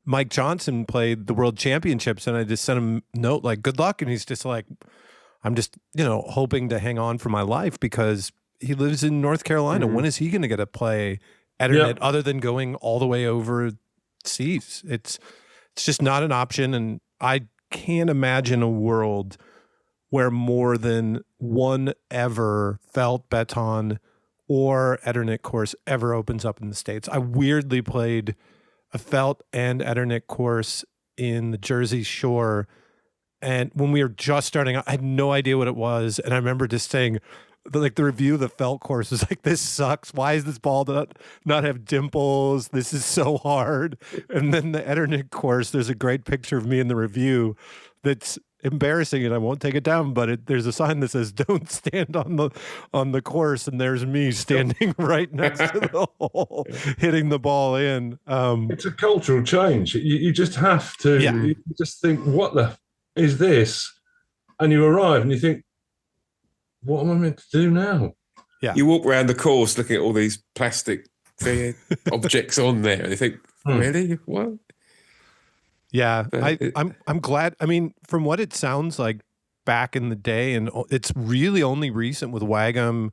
Mike Johnson played the World Championships, and I just sent him a note like, "Good luck," and he's just like, "I'm just, hoping to hang on for my life because." He lives in North Carolina. Mm-hmm. When is he going to get to play Ethernet other than going all the way overseas? It's just not an option. And I can't imagine a world where more than one ever felt baton or Ethernet course ever opens up in the States. I weirdly played a felt and Ethernet course in the Jersey Shore. And when we were just starting out, I had no idea what it was. And I remember just saying, the review of the felt course was like, this sucks. Why is this ball not have dimples? This is so hard. And then the Ethernet course, there's a great picture of me in the review that's embarrassing, and I won't take it down, but there's a sign that says don't stand on the course, and there's me standing right next to the hole hitting the ball in. It's a cultural change. You just have to you just think, what the is this? And you arrive and you think, what am I meant to do now? Yeah. You walk around the course looking at all these plastic objects on there, and you think, really? What? Yeah, I'm glad. I mean, from what it sounds like back in the day, and it's really only recent with Wagam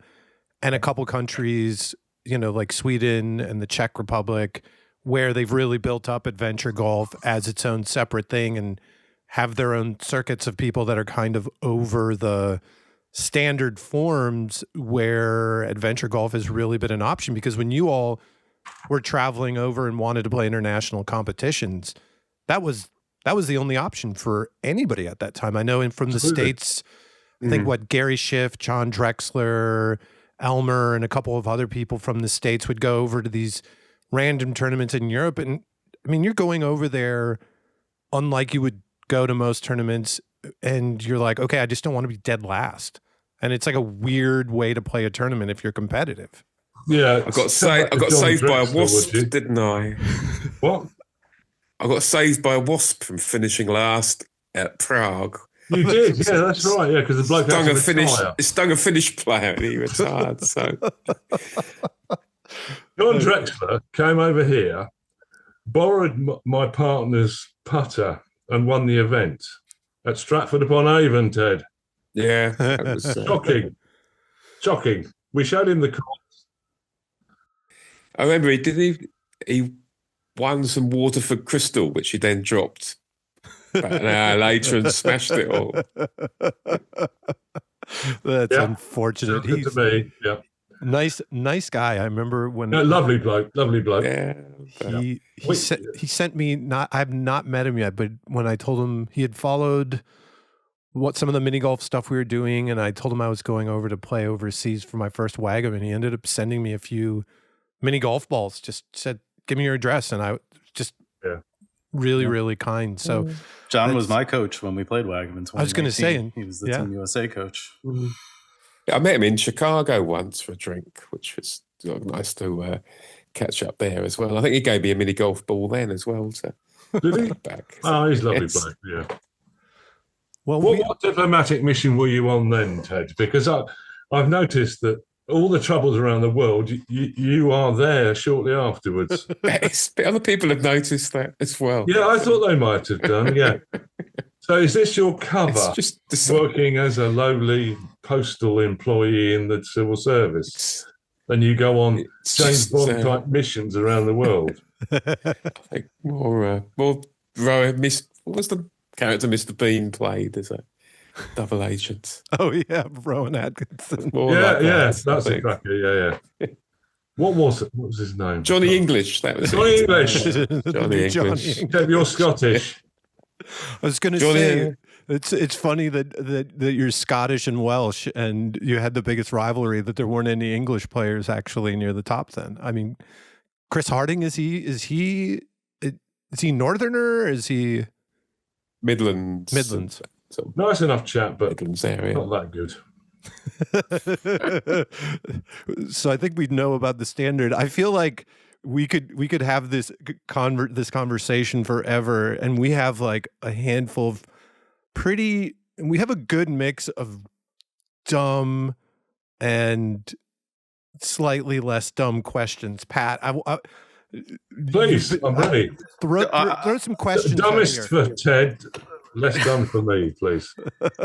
and a couple countries, like Sweden and the Czech Republic, where they've really built up adventure golf as its own separate thing and have their own circuits of people that are kind of over the standard forms where adventure golf has really been an option. Because when you all were traveling over and wanted to play international competitions, that was the only option for anybody at that time. I know from the States, I think Gary Schiff, John Drexler, Elmer, and a couple of other people from the States would go over to these random tournaments in Europe. And I mean, you're going over there unlike you would go to most tournaments, and you're like, okay, I just don't want to be dead last. And it's like a weird way to play a tournament if you're competitive. Yeah. I got saved by a wasp, didn't I? What? I got saved by a wasp from finishing last at Prague. You did, yeah, that's right, yeah, because the bloke stung a Finnish player and he retired. So John Drexler came over here, borrowed my partner's putter and won the event at Stratford-upon-Avon, Ted. Yeah, that was shocking. We showed him the course. I remember he won some Waterford Crystal, which he then dropped about an hour later and smashed it all. That's unfortunate. He's to me. Yeah. Nice guy. I remember when lovely bloke. Yeah. He sent me I have not met him yet, but when I told him he had followed what some of the mini golf stuff we were doing, and I told him I was going over to play overseas for my first WAGM, and he ended up sending me a few mini golf balls. Just said, "Give me your address," and I just really kind. So John was my coach when we played WAGM in 2019. I was going to say, he was the Team USA coach. I met him in Chicago once for a drink, which was nice to catch up there as well. I think he gave me a mini golf ball then as well. So did he? Back. Oh, he's a lovely bloke. Yeah. well, What diplomatic mission were you on then, Ted? Because I've noticed that all the troubles around the world, you are there shortly afterwards. Other people have noticed that as well. Yeah, I thought they might have done. Yeah. So is this your cover? It's just working as a lowly postal employee in the civil service, and you go on James Bond type missions around the world. I think more Rowan. What was the character Mr. Bean played as a double agent? Oh yeah, Rowan Atkinson. That's exactly. Yeah. What was it? What was his name? Johnny English. That was Johnny English. Johnny English. Ted, you're Scottish. I was going to say, it's funny that you're Scottish and Welsh, and you had the biggest rivalry that there weren't any English players actually near the top. Then, I mean, Chris Harding is he Northerner? Or is he Midlands? So nice enough chap, but Midlands area. Not that good. So I think we know about the standard. I feel like we could have this conversation forever, and we have like a handful of we have a good mix of dumb and slightly less dumb questions. Pat, Please, I'm ready. Throw some questions. Dumbest for Ted, less dumb for me, please.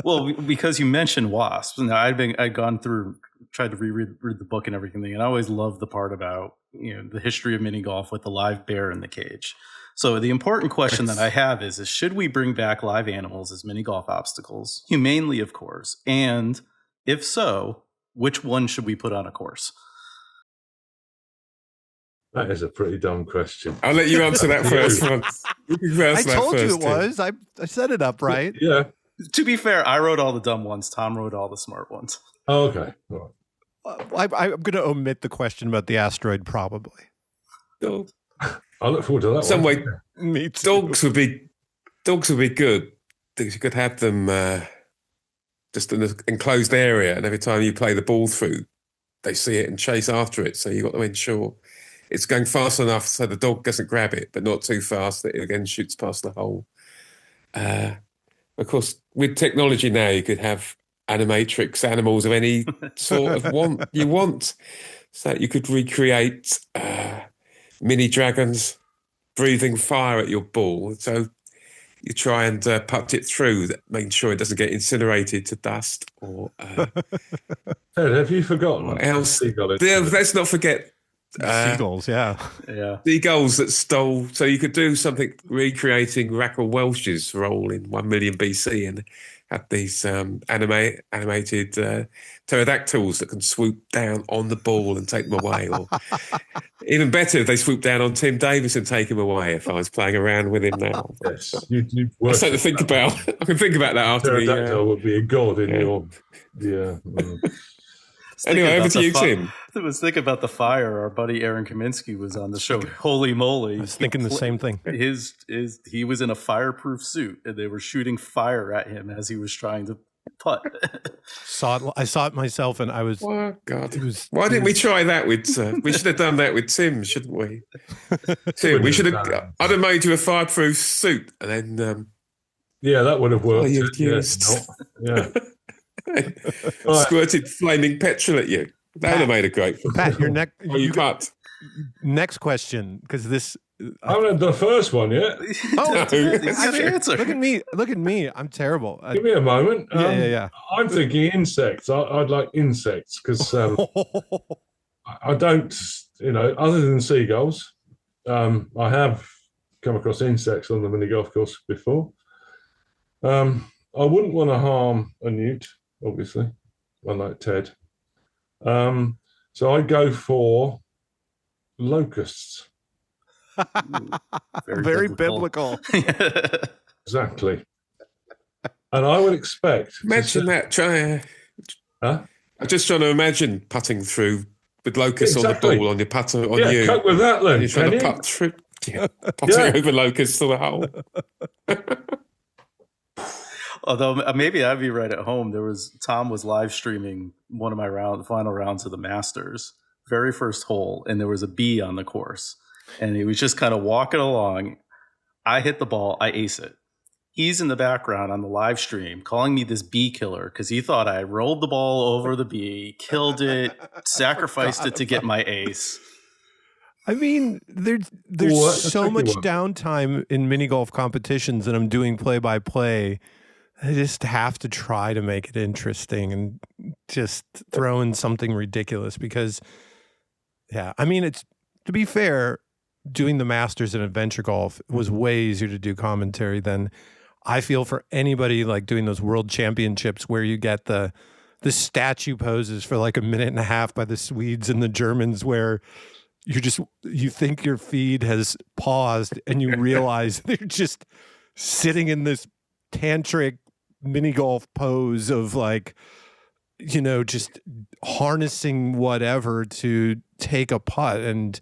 Well, because you mentioned wasps, now I'd gone through, tried to read the book and everything, and I always loved the part about the history of mini golf with the live bear in the cage. So the important question that I have is should we bring back live animals as mini golf obstacles, humanely, of course, and if so, which one should we put on a course? That is a pretty dumb question. I'll let you answer that first. I told you it was. I set it up right. Yeah. To be fair, I wrote all the dumb ones. Tom wrote all the smart ones. Oh, okay. All right. I'm going to omit the question about the asteroid, probably. I look forward to that. Some one. way, Me too. dogs would be good because you could have them just in an enclosed area, and every time you play the ball through, they see it and chase after it. So you've got to ensure it's going fast enough so the dog doesn't grab it, but not too fast that it again shoots past the hole. Of course, with technology now, you could have animatrix animals of any sort of you want. So you could recreate mini dragons breathing fire at your ball. So you try and putt it through, making sure it doesn't get incinerated to dust. Or Ted, have you forgotten? What else? Let's not forget seagulls. Yeah. Seagulls that stole. So you could do something recreating Raquel Welch's role in 1 million BC and have these animated pterodactyls that can swoop down on the ball and take them away. Or even better, if they swoop down on Tim Davies and take him away. If I was playing around with him now, yes, that's something to think about. I can think about that after pterodactyl would be a god in your. Anyway, over to you, Tim. I was thinking about the fire. Our buddy Aaron Kaminsky was on the show. Holy moly! I was thinking the same thing. He was in a fireproof suit, and they were shooting fire at him as he was trying to putt. I saw it myself, and I was. Oh God! Why didn't we try that with? We should have done that with Tim, shouldn't we? Tim, we should have. I'd have made you a fireproof suit, and then. Yeah, that would have worked. Yeah. Squirted flaming petrol at you. That would have made a great film. Pat, your next question, because this. I haven't had the first one yet. Answer. Look at me. I'm terrible. Give me a moment. Yeah. I'm thinking insects. I'd like insects because I don't, other than seagulls, I have come across insects on the mini golf course before. I wouldn't want to harm a newt, obviously, unlike Ted. So I'd go for locusts. Very biblical. Exactly. And I would expect. Imagine that. Huh? I'm just trying to imagine putting through with Locust on the ball on your putter on yeah, you. cope with that, Lou. And you're trying to Can you? putt through. Yeah, putting over Locust to the hole. Although maybe I'd be right at home. Tom was live streaming one of my final rounds of the Masters, very first hole, and there was a bee on the course, and he was just kind of walking along. I hit the ball, I ace it. He's in the background on the live stream calling me this bee killer because he thought I rolled the ball over the bee, killed it, sacrificed it to get my ace. I mean, there's so much downtime in mini golf competitions, and I'm doing play-by-play. I just have to try to make it interesting and just throw in something ridiculous because, yeah, I mean, it's, to be fair, doing the Masters in adventure golf was way easier to do commentary than I feel for anybody like doing those world championships where you get the statue poses for like a minute and a half by the Swedes and the Germans where you think your feed has paused and you realize they're just sitting in this tantric mini golf pose of like, you know, just harnessing whatever to take a putt, and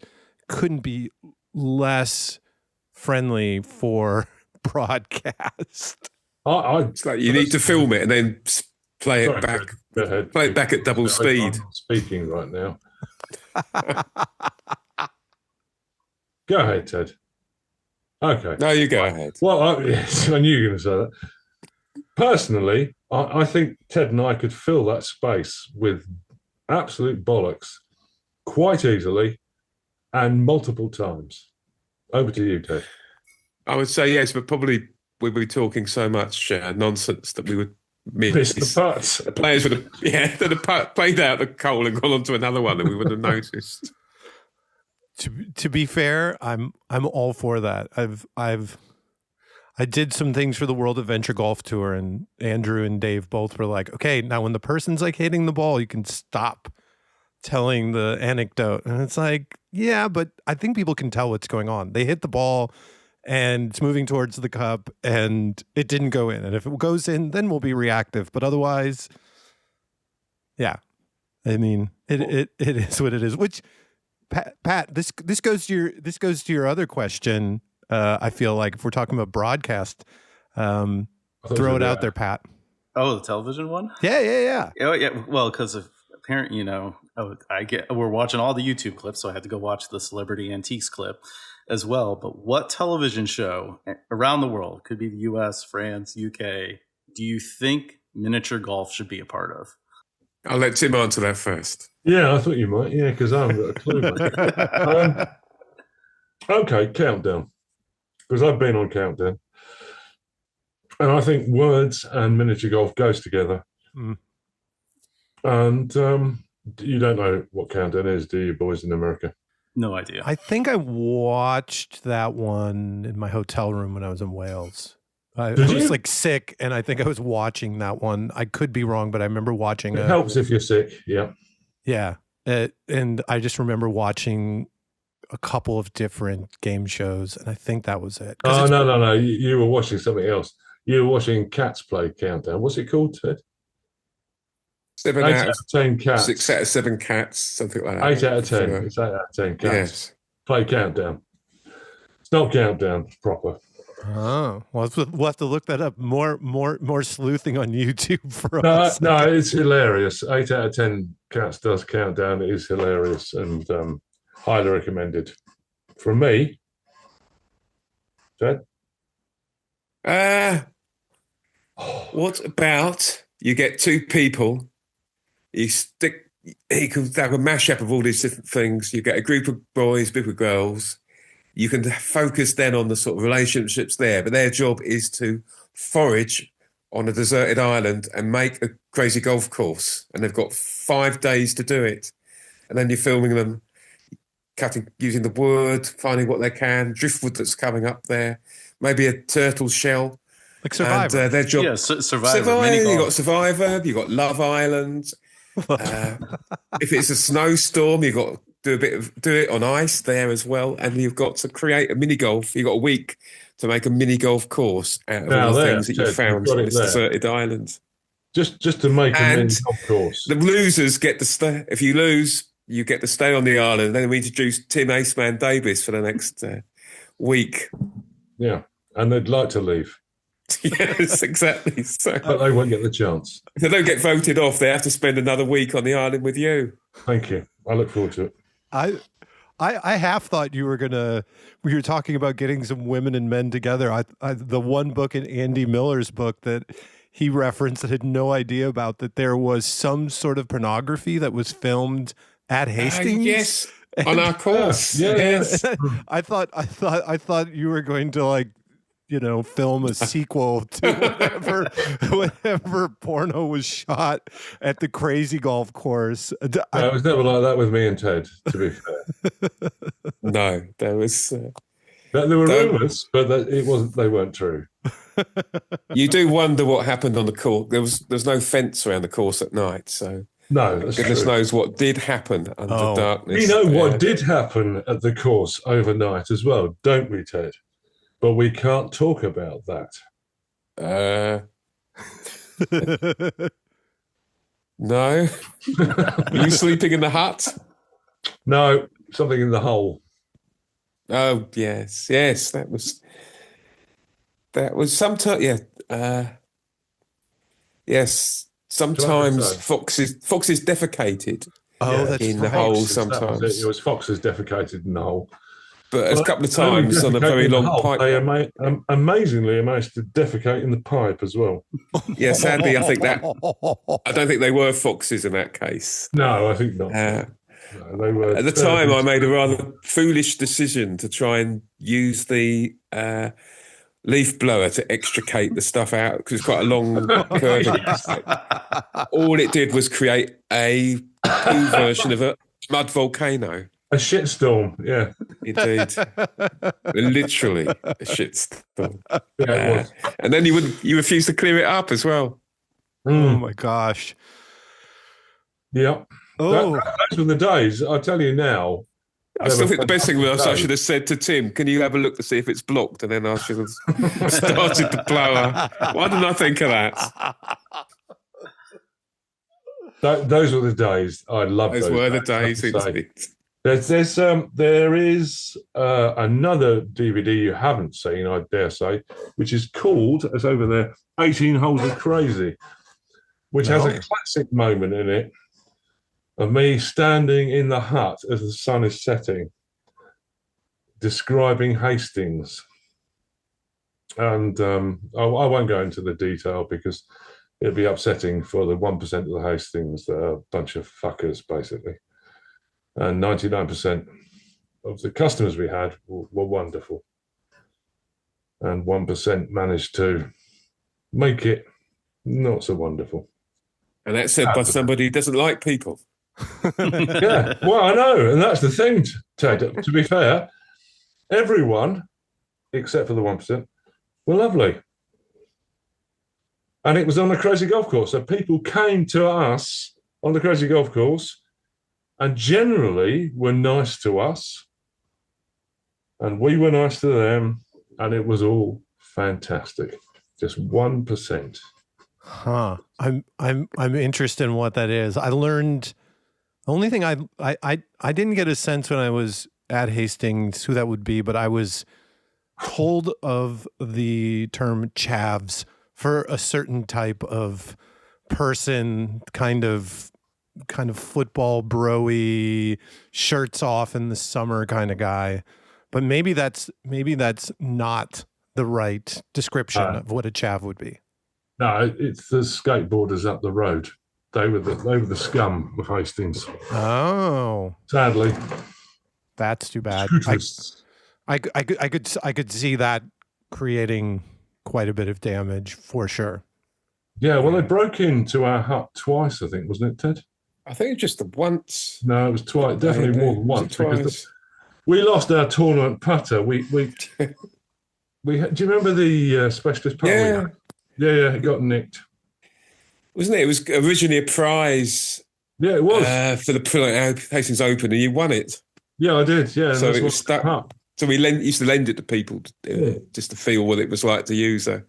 couldn't be less friendly for broadcast. It's like you need to film it and then play it back. Play it back at double speed. I'm speaking right now. Go ahead, Ted. Okay. No, you go ahead. Well, yes, I knew you were going to say that. Personally, I think Ted and I could fill that space with absolute bollocks quite easily and multiple times. Over to you, Ted. I would say yes, but probably we'd be talking so much nonsense that we would miss the putts. The players would have, that have played out the hole and gone on to another one, and we wouldn't have noticed. To be fair, I'm all for that. I did some things for the World Adventure Golf Tour, and Andrew and Dave both were like, okay, now when the person's like hitting the ball, you can stop telling the anecdote. And it's like, yeah, but I think people can tell what's going on. They hit the ball and it's moving towards the cup and it didn't go in. And if it goes in, then we'll be reactive. But otherwise, yeah. I mean, it is what it is. Which Pat, this goes to your other question. I feel like if we're talking about broadcast, throw it out there, Pat. Oh, the television one? Yeah. Oh, yeah. Well, because of apparently, we're watching all the YouTube clips, so I had to go watch the Celebrity Antiques clip as well. But what television show around the world, could be the US, France, UK, do you think miniature golf should be a part of? I'll let Tim answer that first. Yeah, I thought you might. Yeah, because I haven't got a clue. Okay, Countdown. Because I've been on Countdown. And I think words and miniature golf goes together. Mm. And you don't know what Countdown is, do you, boys in America? No idea. I think I watched that one in my hotel room when I was in Wales. I was like sick, and I think I was watching that one. I could be wrong, but I remember watching it. Helps if you're sick, yeah. Yeah. And I just remember watching a couple of different game shows, and I think that was it. Oh, no. You were watching something else. You were watching Cats Play Countdown. What's it called, Ted? 8 out of 10 cats. 6 out of 7 cats, something like that. 8 out of 10. It's 8 out of 10 cats. Yes. Play Countdown. It's not Countdown proper. Oh, well, we'll have to look that up. More sleuthing on YouTube for us. No, it's hilarious. 8 out of 10 cats does Countdown. It is hilarious and highly recommended. From me, Ted? What about you get two people, you can have a mashup of all these different things. You get a group of boys, group of girls. You can focus then on the sort of relationships there, but their job is to forage on a deserted island and make a crazy golf course. And they've got 5 days to do it. And then you're filming them, using the wood, finding what they can, driftwood that's coming up there, maybe a turtle shell. Like Survivor. And their job, yeah, Survivor. You've got Survivor, you've got Love Island. If it's a snowstorm, you've got to do it on ice there as well, and you've got to create a mini golf. You've got a week to make a mini golf course out of Now all the there, things that you Ted, found you've got on it this there. deserted island. Just to make a And mini golf course. the losers get to stay. If you lose, you get to stay on the island. Then we introduce Tim Aceman Davies for the next week. Yeah, and they'd like to leave, Yes, exactly. So but they won't get the chance. if they don't get voted off, they have to spend another week on the island with you. Thank you. I look forward to it. I half thought you were we were talking about getting some women and men together. The one book in Andy Miller's book that he referenced, I had no idea about, that there was some sort of pornography that was filmed at Hastings. Yes, on our course. Yes. I thought you were going to film a sequel to whatever porno was shot at the crazy golf course. It was never like that with me and Ted, to be fair. No, there was. There were rumours, but they weren't true. You do wonder what happened on the course. There's no fence around the course at night, so No, that's goodness true. knows what did happen under darkness. We know what did happen at the course overnight as well, don't we, Ted? But we can't talk about that. No. Were you sleeping in the hut? No, something in the hole. Oh yes, that was sometimes. Yeah, yes. Sometimes foxes defecated. Oh, that's in the right. hole. Foxes, Sometimes it was foxes defecated in the hole. But a couple of times on a very long pipe. They amazingly managed to defecate in the pipe as well. Yeah, sadly, I don't think they were foxes in that case. No, I think not. No, they were. At the time, I made a rather foolish decision to try and use the leaf blower to extricate the stuff out because it's quite a long curving. All it did was create a poo version of a mud volcano. A shitstorm, yeah. Indeed. Literally a shitstorm. Yeah, it was. And then you refused to clear it up as well. Oh my gosh. Yeah. Oh, those were the days. I'll tell you now. I still think the best thing was I should have said to Tim, can you have a look to see if it's blocked? And then I should have started the blower. Why didn't I think of that? Those were the days. I loved those. Those were the days. There is another DVD you haven't seen, I dare say, which is called, it's over there, 18 Holes of Crazy, which has a classic moment in it of me standing in the hut as the sun is setting, describing Hastings. And I won't go into the detail because it'd be upsetting for the 1% of the Hastings that are a bunch of fuckers, basically. And 99% of the customers we had were wonderful. And 1% managed to make it not so wonderful. And that's said by somebody who doesn't like people. Yeah, well, I know. And that's the thing, Ted. To be fair, everyone, except for the 1%, were lovely. And it was on a crazy golf course. So people came to us on the crazy golf course and generally were nice to us. And we were nice to them. And it was all fantastic. Just 1%. huh. I'm interested in what that is. I learned the only thing I didn't get a sense when I was at Hastings who that would be, but I was told of the term chavs for a certain type of person, kind of football bro-y, shirts off in the summer kind of guy. But maybe that's not the right description of what a chav would be. No, it's the skateboarders up the road. They were the scum of Hastings. Oh, Sadly, that's too bad. I could see that creating quite a bit of damage for sure. Yeah, well, they broke into our hut twice, I think, wasn't it, Ted? I think just the once. No, it was twice. Definitely more than once. Because we lost our tournament putter. We do you remember the specialist putter? Yeah, it got nicked. Wasn't it? It was originally a prize. Yeah, it was for the Hastings Open, and you won it. Yeah, I did. Yeah, so it was stuck. So we used to lend it to people just to feel what it was like to use a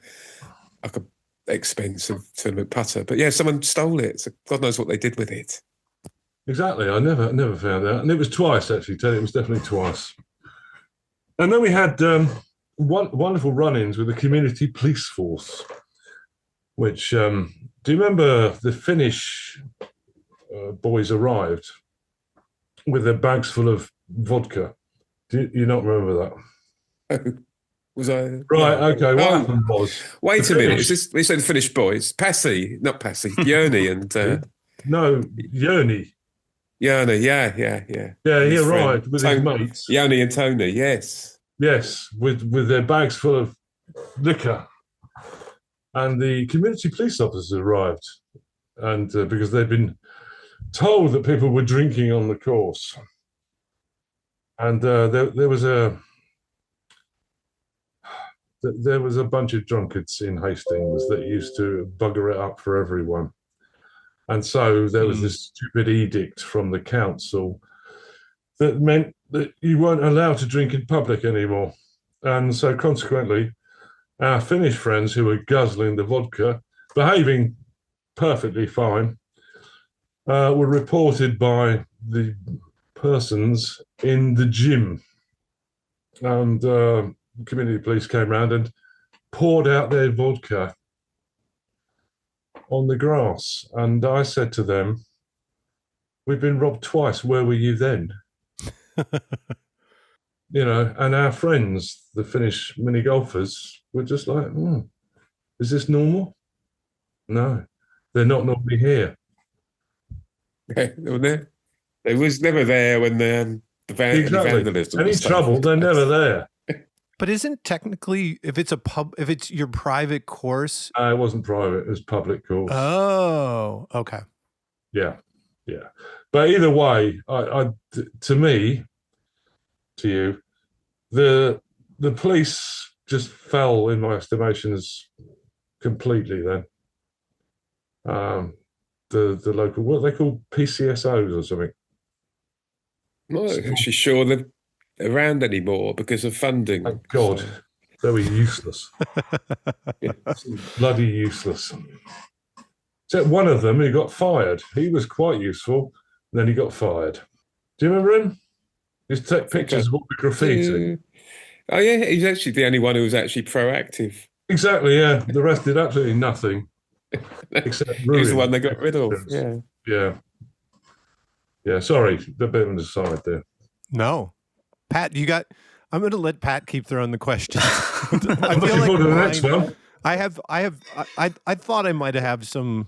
expensive tournament putter. But yeah, someone stole it. So God knows what they did with it. Exactly. I never found out. And it was twice, actually, Ted. It was definitely twice. And then we had wonderful run-ins with the community police force, which, do you remember the Finnish boys arrived with their bags full of vodka? Do you not remember that? Was I right? Okay. What happened was. Wait a minute. Is this? We said Finnish boys. Passy, not Passy. Jörni and no, Jörni. Jörni. Yeah. Yeah, he arrived with his mates. Jörni and Tony. Yes. Yes, with their bags full of liquor, and the community police officers arrived, and because they'd been told that people were drinking on the course, and there was a bunch of drunkards in Hastings that used to bugger it up for everyone, and so there was this stupid edict from the council that meant that you weren't allowed to drink in public anymore, and so consequently, our Finnish friends who were guzzling the vodka, behaving perfectly fine, were reported by the persons in the gym, and community police came round and poured out their vodka on the grass. And I said to them, "We've been robbed twice. Where were you then?" And our friends, the Finnish mini golfers, were just like, "Is this normal?" No, they're not normally here. Yeah, they was never there when the vandalism. Any trouble, they're never there. But isn't technically, if it's your private course? It wasn't private; it was public course. Oh, okay. Yeah. But either way, to you, the police just fell in my estimations completely. Then, the local, what are they called, PCSOs or something. I'm not actually sure they're around anymore because of funding. Thank God, they were useless. Bloody useless. Except one of them who got fired. He was quite useful, and then he got fired. Do you remember him? He used to take pictures of all the graffiti. Oh yeah, he's actually the only one who was actually proactive. Exactly, yeah. The rest did absolutely nothing. Except he was the one they got rid of. Yeah. Sorry, a bit of an aside there. No, Pat, I'm going to let Pat keep throwing the questions. I'm looking forward to the next one. I thought I might have some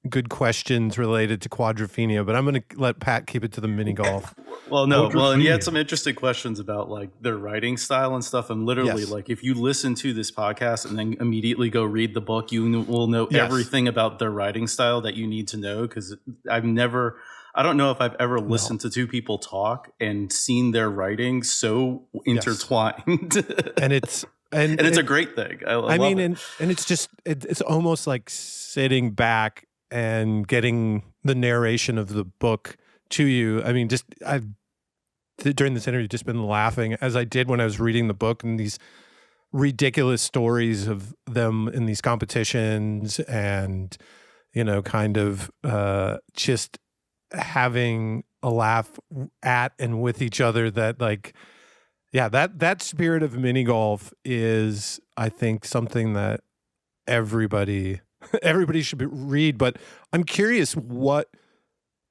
good questions related to quadrophenia, but I'm going to let Pat keep it to the mini golf. And he had some interesting questions about like their writing style and stuff. And literally, like, if you listen to this podcast and then immediately go read the book, you will know everything about their writing style that you need to know. Because I don't know if I've ever listened to two people talk and seen their writing so intertwined. And it's a great thing. I mean, and it's just it's almost like sitting back and getting the narration of the book to you. I mean, during this interview, just been laughing as I did when I was reading the book and these ridiculous stories of them in these competitions and, kind of just having a laugh at and with each other that that spirit of mini golf is, I think, something that everybody should read. But I'm curious, what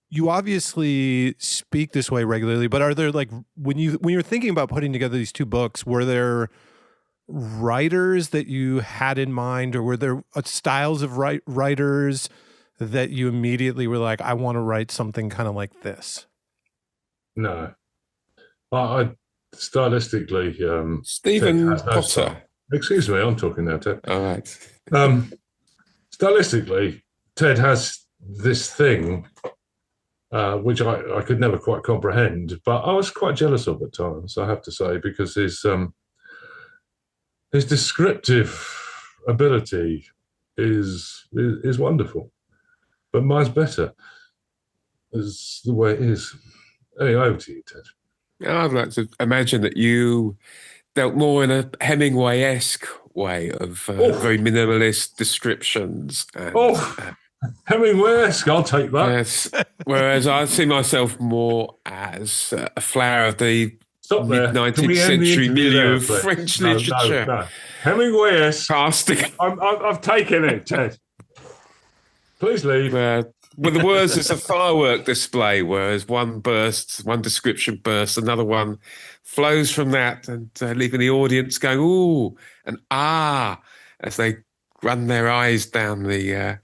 you obviously speak this way regularly, but are there, like, when you're thinking about putting together these two books, were there writers that you had in mind, or were there styles of writers that you immediately were like, I want to write something kind of like this? No, I stylistically, Stephen Potter. Excuse me, I'm talking now, Ted. All right. Stylistically, Ted has this thing which I could never quite comprehend, but I was quite jealous of at times, I have to say, because his descriptive ability is wonderful, but mine's better, is the way it is. Anyway, over to you, Ted. I'd like to imagine that you dealt more in a Hemingway-esque way of very minimalist descriptions. And, Hemingway-esque, I'll take that. yes, whereas I see myself more as a flower of the Stop there. Can mid-19th we end the century interview milieu there, of please? French No, literature. No. Hemingway-esque. Casting. I've taken it, Ted. Please leave. With the words, it's a firework display, whereas one description bursts, another one flows from that, and leaving the audience going, ooh, and ah, as they run their eyes down the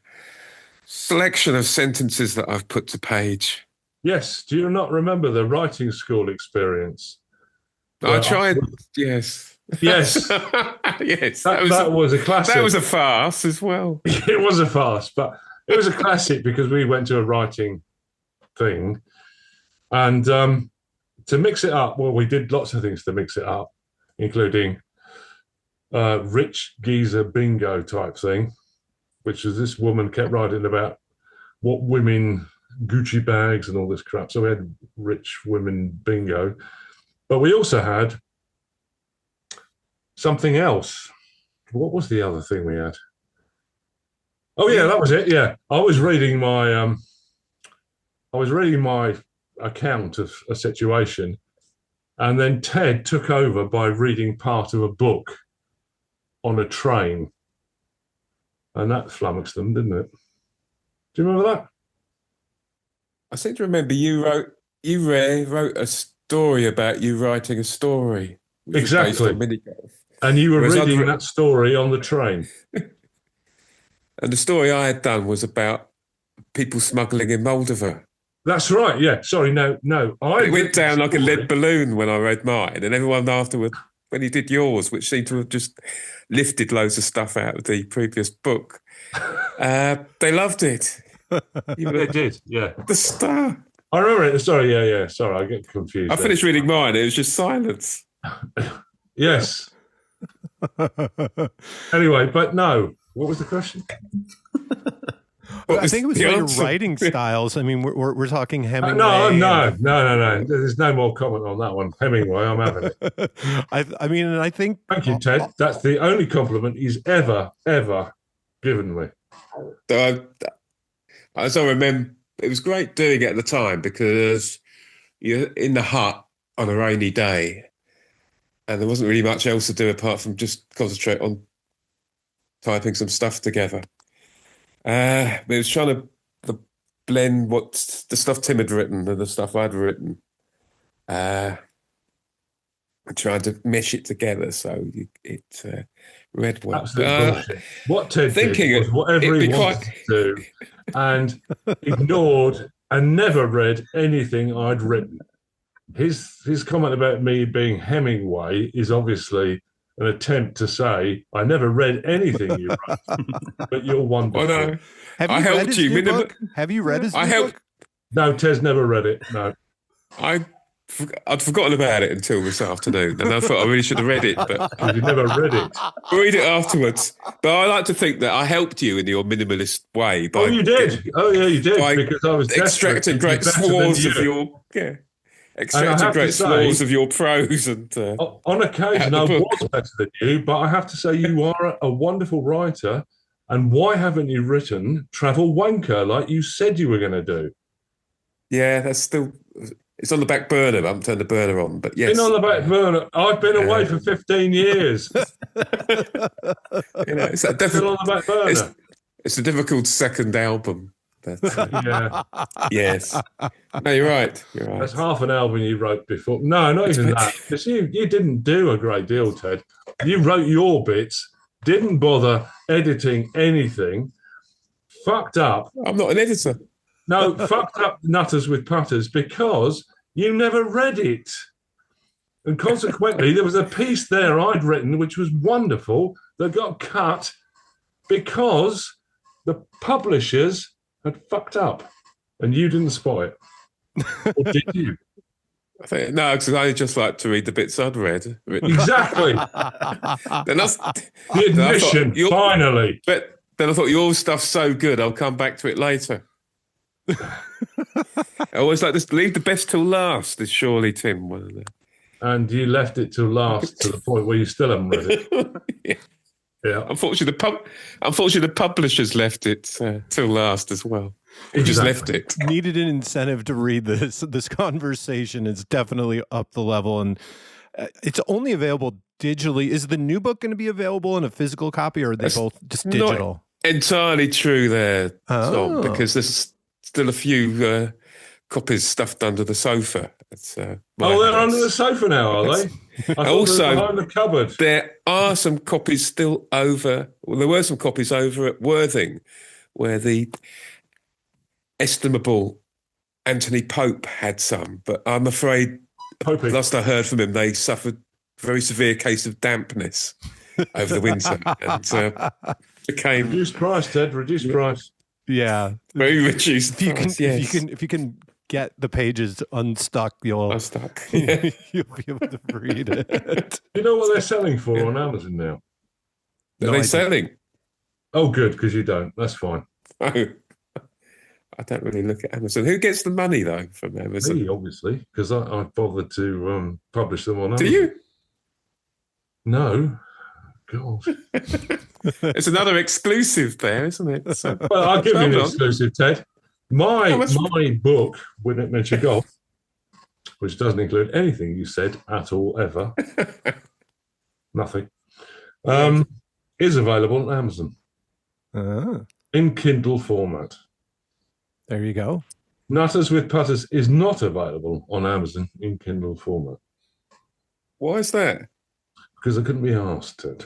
selection of sentences that I've put to page. Yes. Do you not remember the writing school experience? I tried, yes. Yes. Yes. That was a classic. That was a farce as well. It was a farce, but it was a classic because we went to a writing thing. And to mix it up, well, we did lots of things to mix it up, including rich geezer bingo type thing, which is this woman kept writing about what women, Gucci bags and all this crap. So we had rich women bingo. But we also had something else. What was the other thing we had? Oh yeah, that was it. Yeah, I was reading my account of a situation, and then Ted took over by reading part of a book on a train, and that flummoxed them, didn't it? Do you remember that? I seem to remember you wrote a story about you writing a story. Exactly. Based on minigolf. And you were reading that story on the train. And the story I had done was about people smuggling in Moldova. That's right, yeah. Sorry, no. It went down like a lead balloon when I read mine, and everyone afterward, when you did yours, which seemed to have just lifted loads of stuff out of the previous book, they loved it. They did, yeah. The star. I remember it. Sorry, yeah. Sorry, I get confused. I finished reading mine. It was just silence. Yes. Anyway, but no. What was the question? I think it was your writing styles. I mean, we're talking Hemingway. No. There's no more comment on that one. Hemingway, I'm having it. I mean, and I think. Thank you, Ted. That's the only compliment he's ever given me. As I remember, it was great doing it at the time because you're in the hut on a rainy day, and there wasn't really much else to do apart from just concentrate on typing some stuff together. But it was trying to blend what the stuff Tim had written and the stuff I'd written, and trying to mesh it together so it read well. Absolute bullshit. What Ted did was whatever he wanted to do, and ignored and never read anything I'd written. His comment about me being Hemingway is obviously an attempt to say I never read anything you wrote, but you're wonderful. Oh, no. Have you read his new book? Have you read his new book? No, Tez never read it. No, I'd forgotten about it until this afternoon, and I thought I really should have read it. But you never read it. Read it afterwards. But I like to think that I helped you in your minimalist way. Oh, you did. You did. Because I was extracting great swaths of your extracting great swaths of your prose and on occasion I was better than you, but I have to say you are a wonderful writer. And why haven't you written Travel Wanker like you said you were going to do? Yeah, it's on the back burner. I haven't turned the burner on, but yes. Been on the back burner. I've been away for 15 years. It's a still on the back burner. It's a difficult second album. But, yeah. Yes. No, you're right. That's half an album you wrote before. No, not even that. Because you didn't do a great deal, Ted. You wrote your bits, didn't bother editing anything, fucked up. I'm not an editor. No, fucked up nutters with putters because you never read it. And consequently, there was a piece there I'd written, which was wonderful, that got cut because the publishers had fucked up and you didn't spot it. Or did you? No, because I just like to read the bits I'd read. Exactly. Then that's the admission, finally. But then I thought, your stuff's so good, I'll come back to it later. I always like this. Leave the best till last. Is surely Tim one of the. And you left it till last to the point where you still haven't read it. Yeah. Yeah. Unfortunately, the publishers left it till last as well. They just left it. Needed an incentive to read this. This conversation is definitely up the level, and it's only available digitally. Is the new book going to be available in a physical copy, or are they both just digital? Not entirely true there, Tom, because there's still a few copies stuffed under the sofa. They're under the sofa now, are they? Also, behind the cupboard. There are some copies still over. Well, there were some copies over at Worthing, where the estimable Anthony Pope had some, but I'm afraid last I heard from him, they suffered a very severe case of dampness over the winter and became reduced price, Ted. Reduced price. Yeah, very reduced. If you can get the pages unstuck, you'll be able to read it. You know what they're selling for on Amazon now? Are they selling? Oh, good, because you don't. That's fine. Oh. I don't really look at Amazon. Who gets the money, though, from Amazon? Me, obviously, because I bothered to publish them on Amazon. Do you? No. God. It's another exclusive there, isn't it? So, well, I'll give you an exclusive, Ted. My book, Wouldn't It Mention Golf, which doesn't include anything you said at all, ever. Nothing. Is available on Amazon. In Kindle format. There you go. Nutters with Putters is not available on Amazon in Kindle format. Why is that? Because I couldn't be asked, Ted.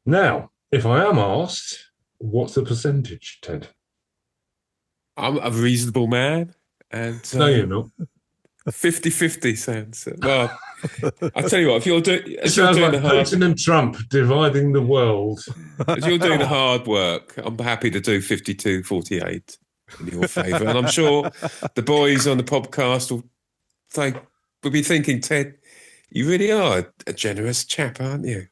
Now, if I am asked, what's the percentage, Ted? I'm a reasonable man. And no, you're not. 50-50 sounds. Well, I'll tell you what, if you're doing Putin and Trump dividing the world. As you're doing the hard work, I'm happy to do 52-48 in your favour. And I'm sure the boys on the podcast will be thinking, Ted, you really are a generous chap, aren't you?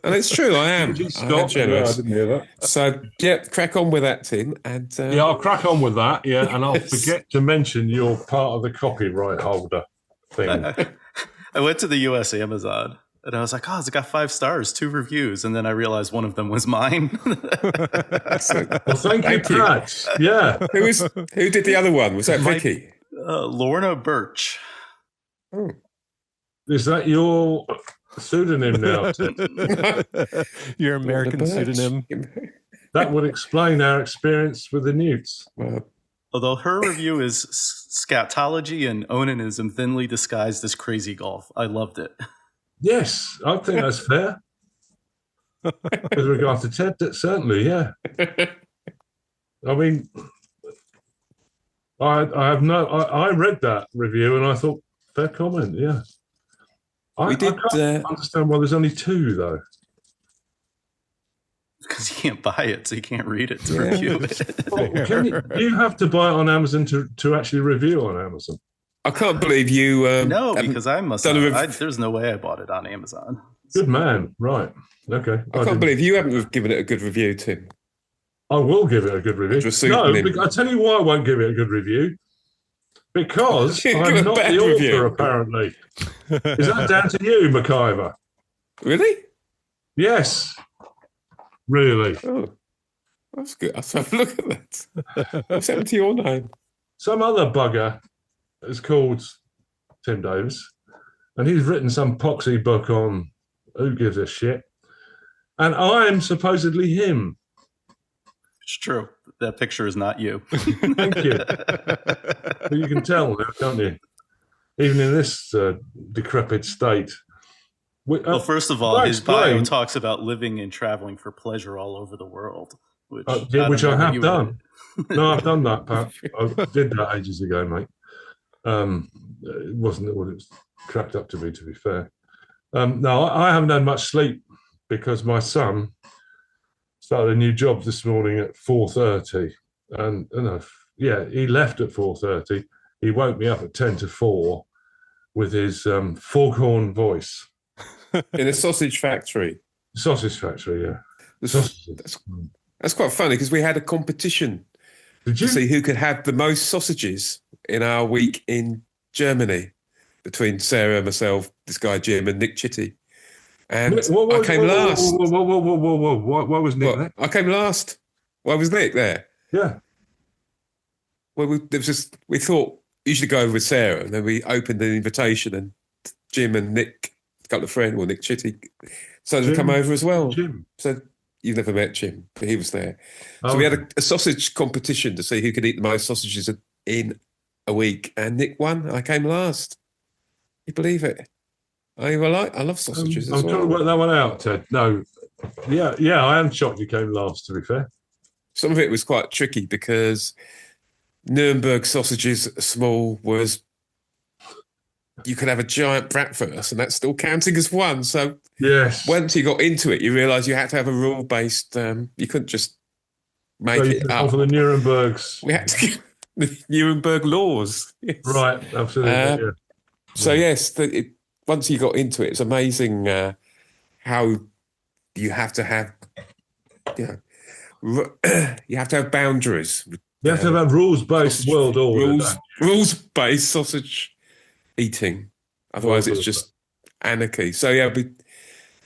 And it's true, I am. I'm generous. I didn't hear that. So, yeah, crack on with that, Tim. And yeah, I'll crack on with that, yeah, and I'll forget to mention you're part of the copyright holder thing. I went to the US Amazon, and I was like, it's got 5 stars, 2 reviews, and then I realized one of them was mine. Well, thank you, Pat. Yeah. Who did the other one? Was that Vicky? Lorna Birch. Oh. Is that your pseudonym now? Your American pseudonym. That would explain our experience with the newts. Although her review is scatology and onanism thinly disguised as crazy golf. I loved it. Yes, I think that's fair. With regard to Ted, certainly, yeah. I mean, I read that review and I thought, fair comment, yeah. I can't understand why there's only 2, though. Because you can't buy it, so you can't read it to review it. Well, you have to buy it on Amazon to actually review on Amazon. I can't believe you... no, because I must there's no way I bought it on Amazon. Good man. Right. Okay. I can't believe you haven't given it a good review, Tim. I will give it a good review. No, I'll tell you why I won't give it a good review. Because I'm not the author, apparently. Is that down to you, McIver? Really? Yes. Really. Oh, that's good. Let's have a look at that. What's happened to your name? Some other bugger is called Tim Davies, and he's written some poxy book on who gives a shit. And I'm supposedly him. It's true. That picture is not you. Thank you. But you can tell now, can't you? Even in this decrepit state. Well, first of all, his bio talks about living and traveling for pleasure all over the world. Which I have done. No, I've done that, Pat. I did that ages ago, mate. It wasn't what it was cracked up to be fair. No, I haven't had much sleep because my son started a new job this morning at 4:30, and he left at 4:30. He woke me up at 10 to 4 with his foghorn voice. In a sausage factory. Sausage factory, yeah. That's quite funny because we had a competition Did to you? see who could have the most sausages in our week in Germany between Sarah, myself, this guy Jim, and Nick Chitty. And I came last. Why was Nick there? I came last. Why was Nick there? Yeah. Well, we thought you should go over with Sarah, and then we opened an invitation, and Jim and Nick, a couple of friends, Nick Chitty, decided to come over as well. Jim. So you've never met Jim, but he was there. Oh, so we had a sausage competition to see who could eat the most sausages in a week, and Nick won. And I came last. You believe it? I love sausages as I'm well. trying to work that one out, Ted. No. Yeah, I am shocked you came last, to be fair. Some of it was quite tricky because Nuremberg sausages small was you could have a giant bratwurst and that's still counting as one. So yes, once you got into it, you realise you had to have a rule-based. You couldn't just make it up. For the Nurembergs, we had to get the Nuremberg laws. Yes. Right, absolutely. Yeah. So yes, once you got into it, it's amazing how you have to have. You have to have boundaries. You have to have a rules-based world order. Rules-based sausage eating. Otherwise, it's just anarchy. So yeah,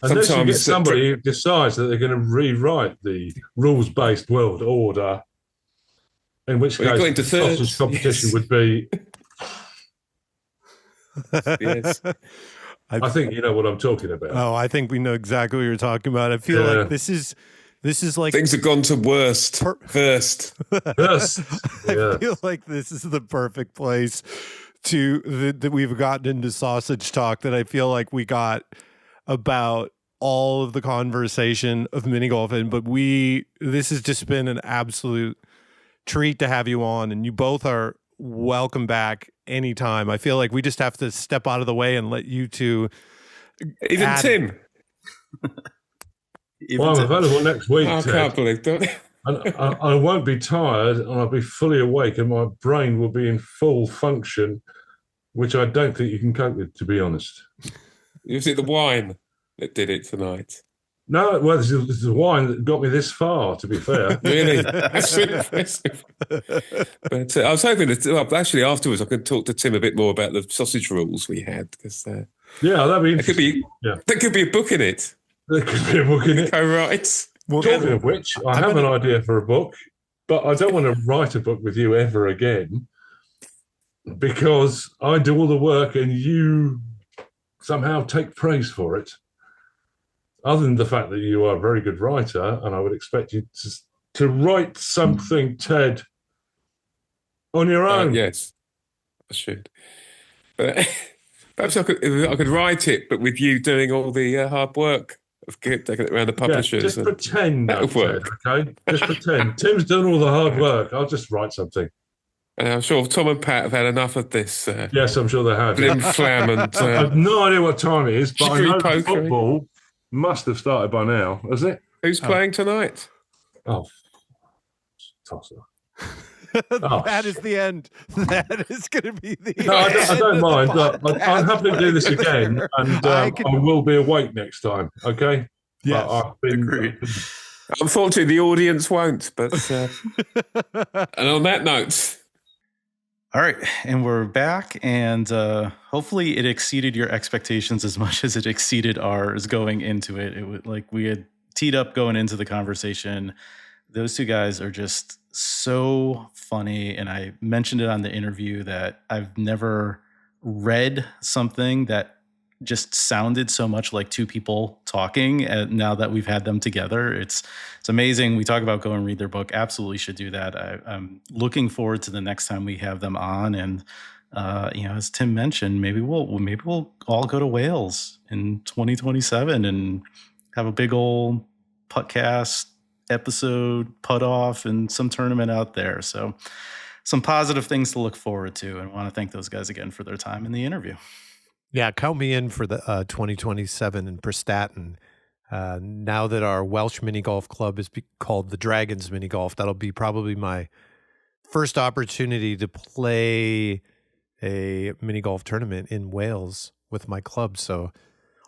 unless you get somebody who decides that they're going to rewrite the rules-based world order, in which case the sausage competition would be. Yes. I think you know what I'm talking about. Oh, I think we know exactly what you're talking about. I feel like this is like things have gone to worst first. I feel like this is the perfect place that we've gotten into sausage talk, that I feel like we got about all of the conversation of mini golf in, but this has just been an absolute treat to have you on, and you both are welcome back anytime. I feel like we just have to step out of the way and let you two. Even Tim. I'm available next week. I can't believe that. I won't be tired, and I'll be fully awake, and my brain will be in full function, which I don't think you can cope with, to be honest. Was it the wine that did it tonight? No, well, this is the wine that got me this far, to be fair. Really? That's really impressive. But I was hoping that actually afterwards I could talk to Tim a bit more about the sausage rules we had, because that'd be interesting. There could be a book in it. There could be a book in it. Co-writes. Talking of which, I have an idea for a book, but I don't want to write a book with you ever again, because I do all the work and you somehow take praise for it. Other than the fact that you are a very good writer, and I would expect you to write something, Ted, on your own. Yes, I should. But perhaps I could write it, but with you doing all the hard work of taking it around the publishers. Just pretend that'll work. Ted, okay? Just pretend. Tim's done all the hard work. I'll just write something. And I'm sure Tom and Pat have had enough of this. Yes, I'm sure they have. Flim flam and I have no idea what time it is, but I know pokering. football must have started by now, has it? Who's playing tonight? Oh, tosser. That is the end. That is going to be the end. I don't mind. I'm happy to do this again, and I will be awake next time, okay? Yes. Agreed. Unfortunately, the audience won't, but... and on that note... All right, and we're back, and hopefully it exceeded your expectations as much as it exceeded ours going into it. It was like we had teed up going into the conversation. Those two guys are just so funny, and I mentioned it on the interview that I've never read something that just sounded so much like two people talking, and now that we've had them together, it's amazing. We talk about go and read their book. Absolutely should do that. I'm looking forward to the next time we have them on, and as Tim mentioned, maybe we'll all go to Wales in 2027 and have a big old podcast episode, putt off, and some tournament out there. So some positive things to look forward to, and want to thank those guys again for their time in the interview. Yeah, count me in for the 2027 in Prestatyn. Now that our Welsh mini golf club is called the Dragons Mini Golf, that'll be probably my first opportunity to play a mini golf tournament in Wales with my club. So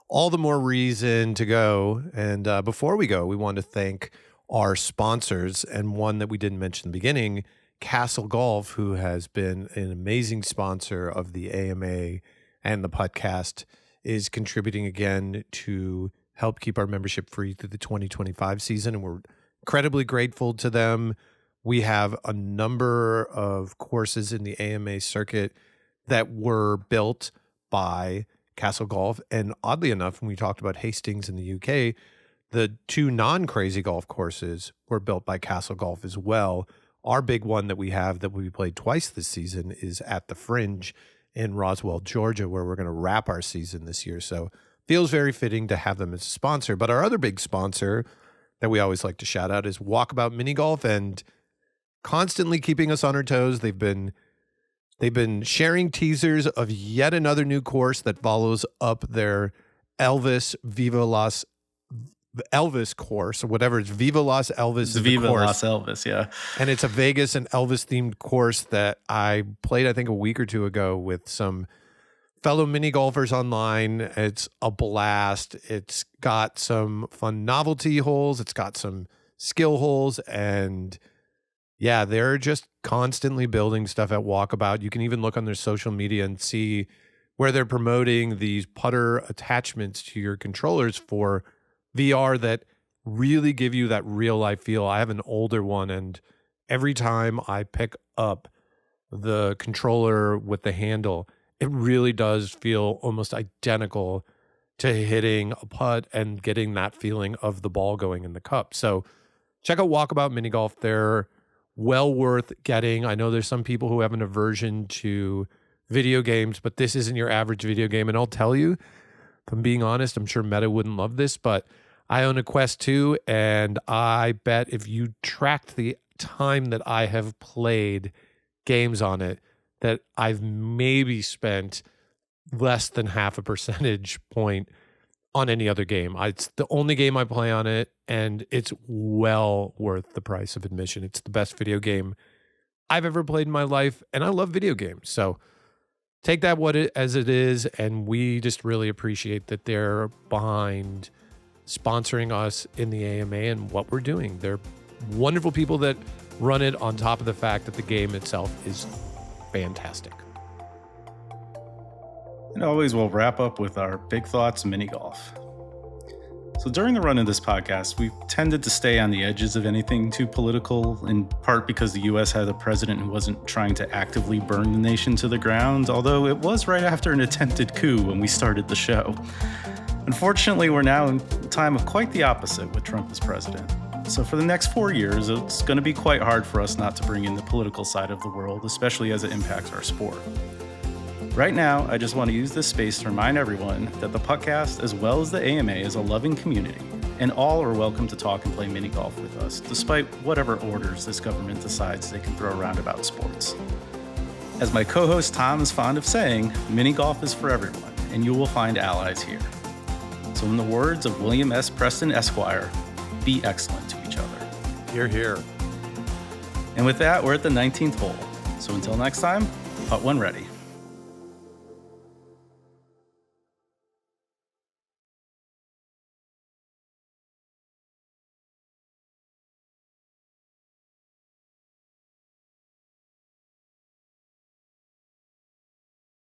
all the more reason to go. And before we go, we want to thank our sponsors, and one that we didn't mention in the beginning, Castle Golf, who has been an amazing sponsor of the AMA and the podcast, is contributing again to help keep our membership free through the 2025 season, and we're incredibly grateful to them. We have a number of courses in the AMA circuit that were built by Castle Golf, and oddly enough, when we talked about Hastings in the UK, the 2 non-crazy golf courses were built by Castle Golf as well. Our big one that we have that we played twice this season is at the Fringe in Roswell, Georgia, where we're going to wrap our season this year. So feels very fitting to have them as a sponsor. But our other big sponsor that we always like to shout out is Walkabout Minigolf, and constantly keeping us on our toes. They've been sharing teasers of yet another new course that follows up their Elvis course, or whatever. It's Viva Las Elvis. It's Viva Las Elvis, yeah. And it's a Vegas and Elvis themed course that I played, I think, a week or two ago with some fellow mini golfers online. It's a blast. It's got some fun novelty holes. It's got some skill holes, and yeah, they're just constantly building stuff at Walkabout. You can even look on their social media and see where they're promoting these putter attachments to your controllers for VR that really give you that real life feel. I have an older one, and every time I pick up the controller with the handle, it really does feel almost identical to hitting a putt and getting that feeling of the ball going in the cup. So check out Walkabout Minigolf. They're well worth getting. I know there's some people who have an aversion to video games, but this isn't your average video game. And I'll tell you, if I'm being honest, I'm sure Meta wouldn't love this, but I own a Quest 2, and I bet if you tracked the time that I have played games on it, that I've maybe spent less than half a percentage point on any other game. It's the only game I play on it, and it's well worth the price of admission. It's the best video game I've ever played in my life, and I love video games. So take that as it is, and we just really appreciate that they're behind sponsoring us in the AMA and what we're doing. They're wonderful people that run it, on top of the fact that the game itself is fantastic. And always we'll wrap up with our big thoughts mini golf. So during the run of this podcast, we've tended to stay on the edges of anything too political, in part because the US had a president who wasn't trying to actively burn the nation to the ground, although it was right after an attempted coup when we started the show. Unfortunately, we're now in a time of quite the opposite with Trump as president. So for the next 4 years, it's going to be quite hard for us not to bring in the political side of the world, especially as it impacts our sport. Right now, I just want to use this space to remind everyone that the podcast, as well as the AMA, is a loving community, and all are welcome to talk and play mini golf with us, despite whatever orders this government decides they can throw around about sports. As my co-host Tom is fond of saying, mini golf is for everyone, and you will find allies here. So in the words of William S. Preston, Esquire, be excellent to each other. Hear, hear. And with that, we're at the 19th hole. So until next time, putt one ready.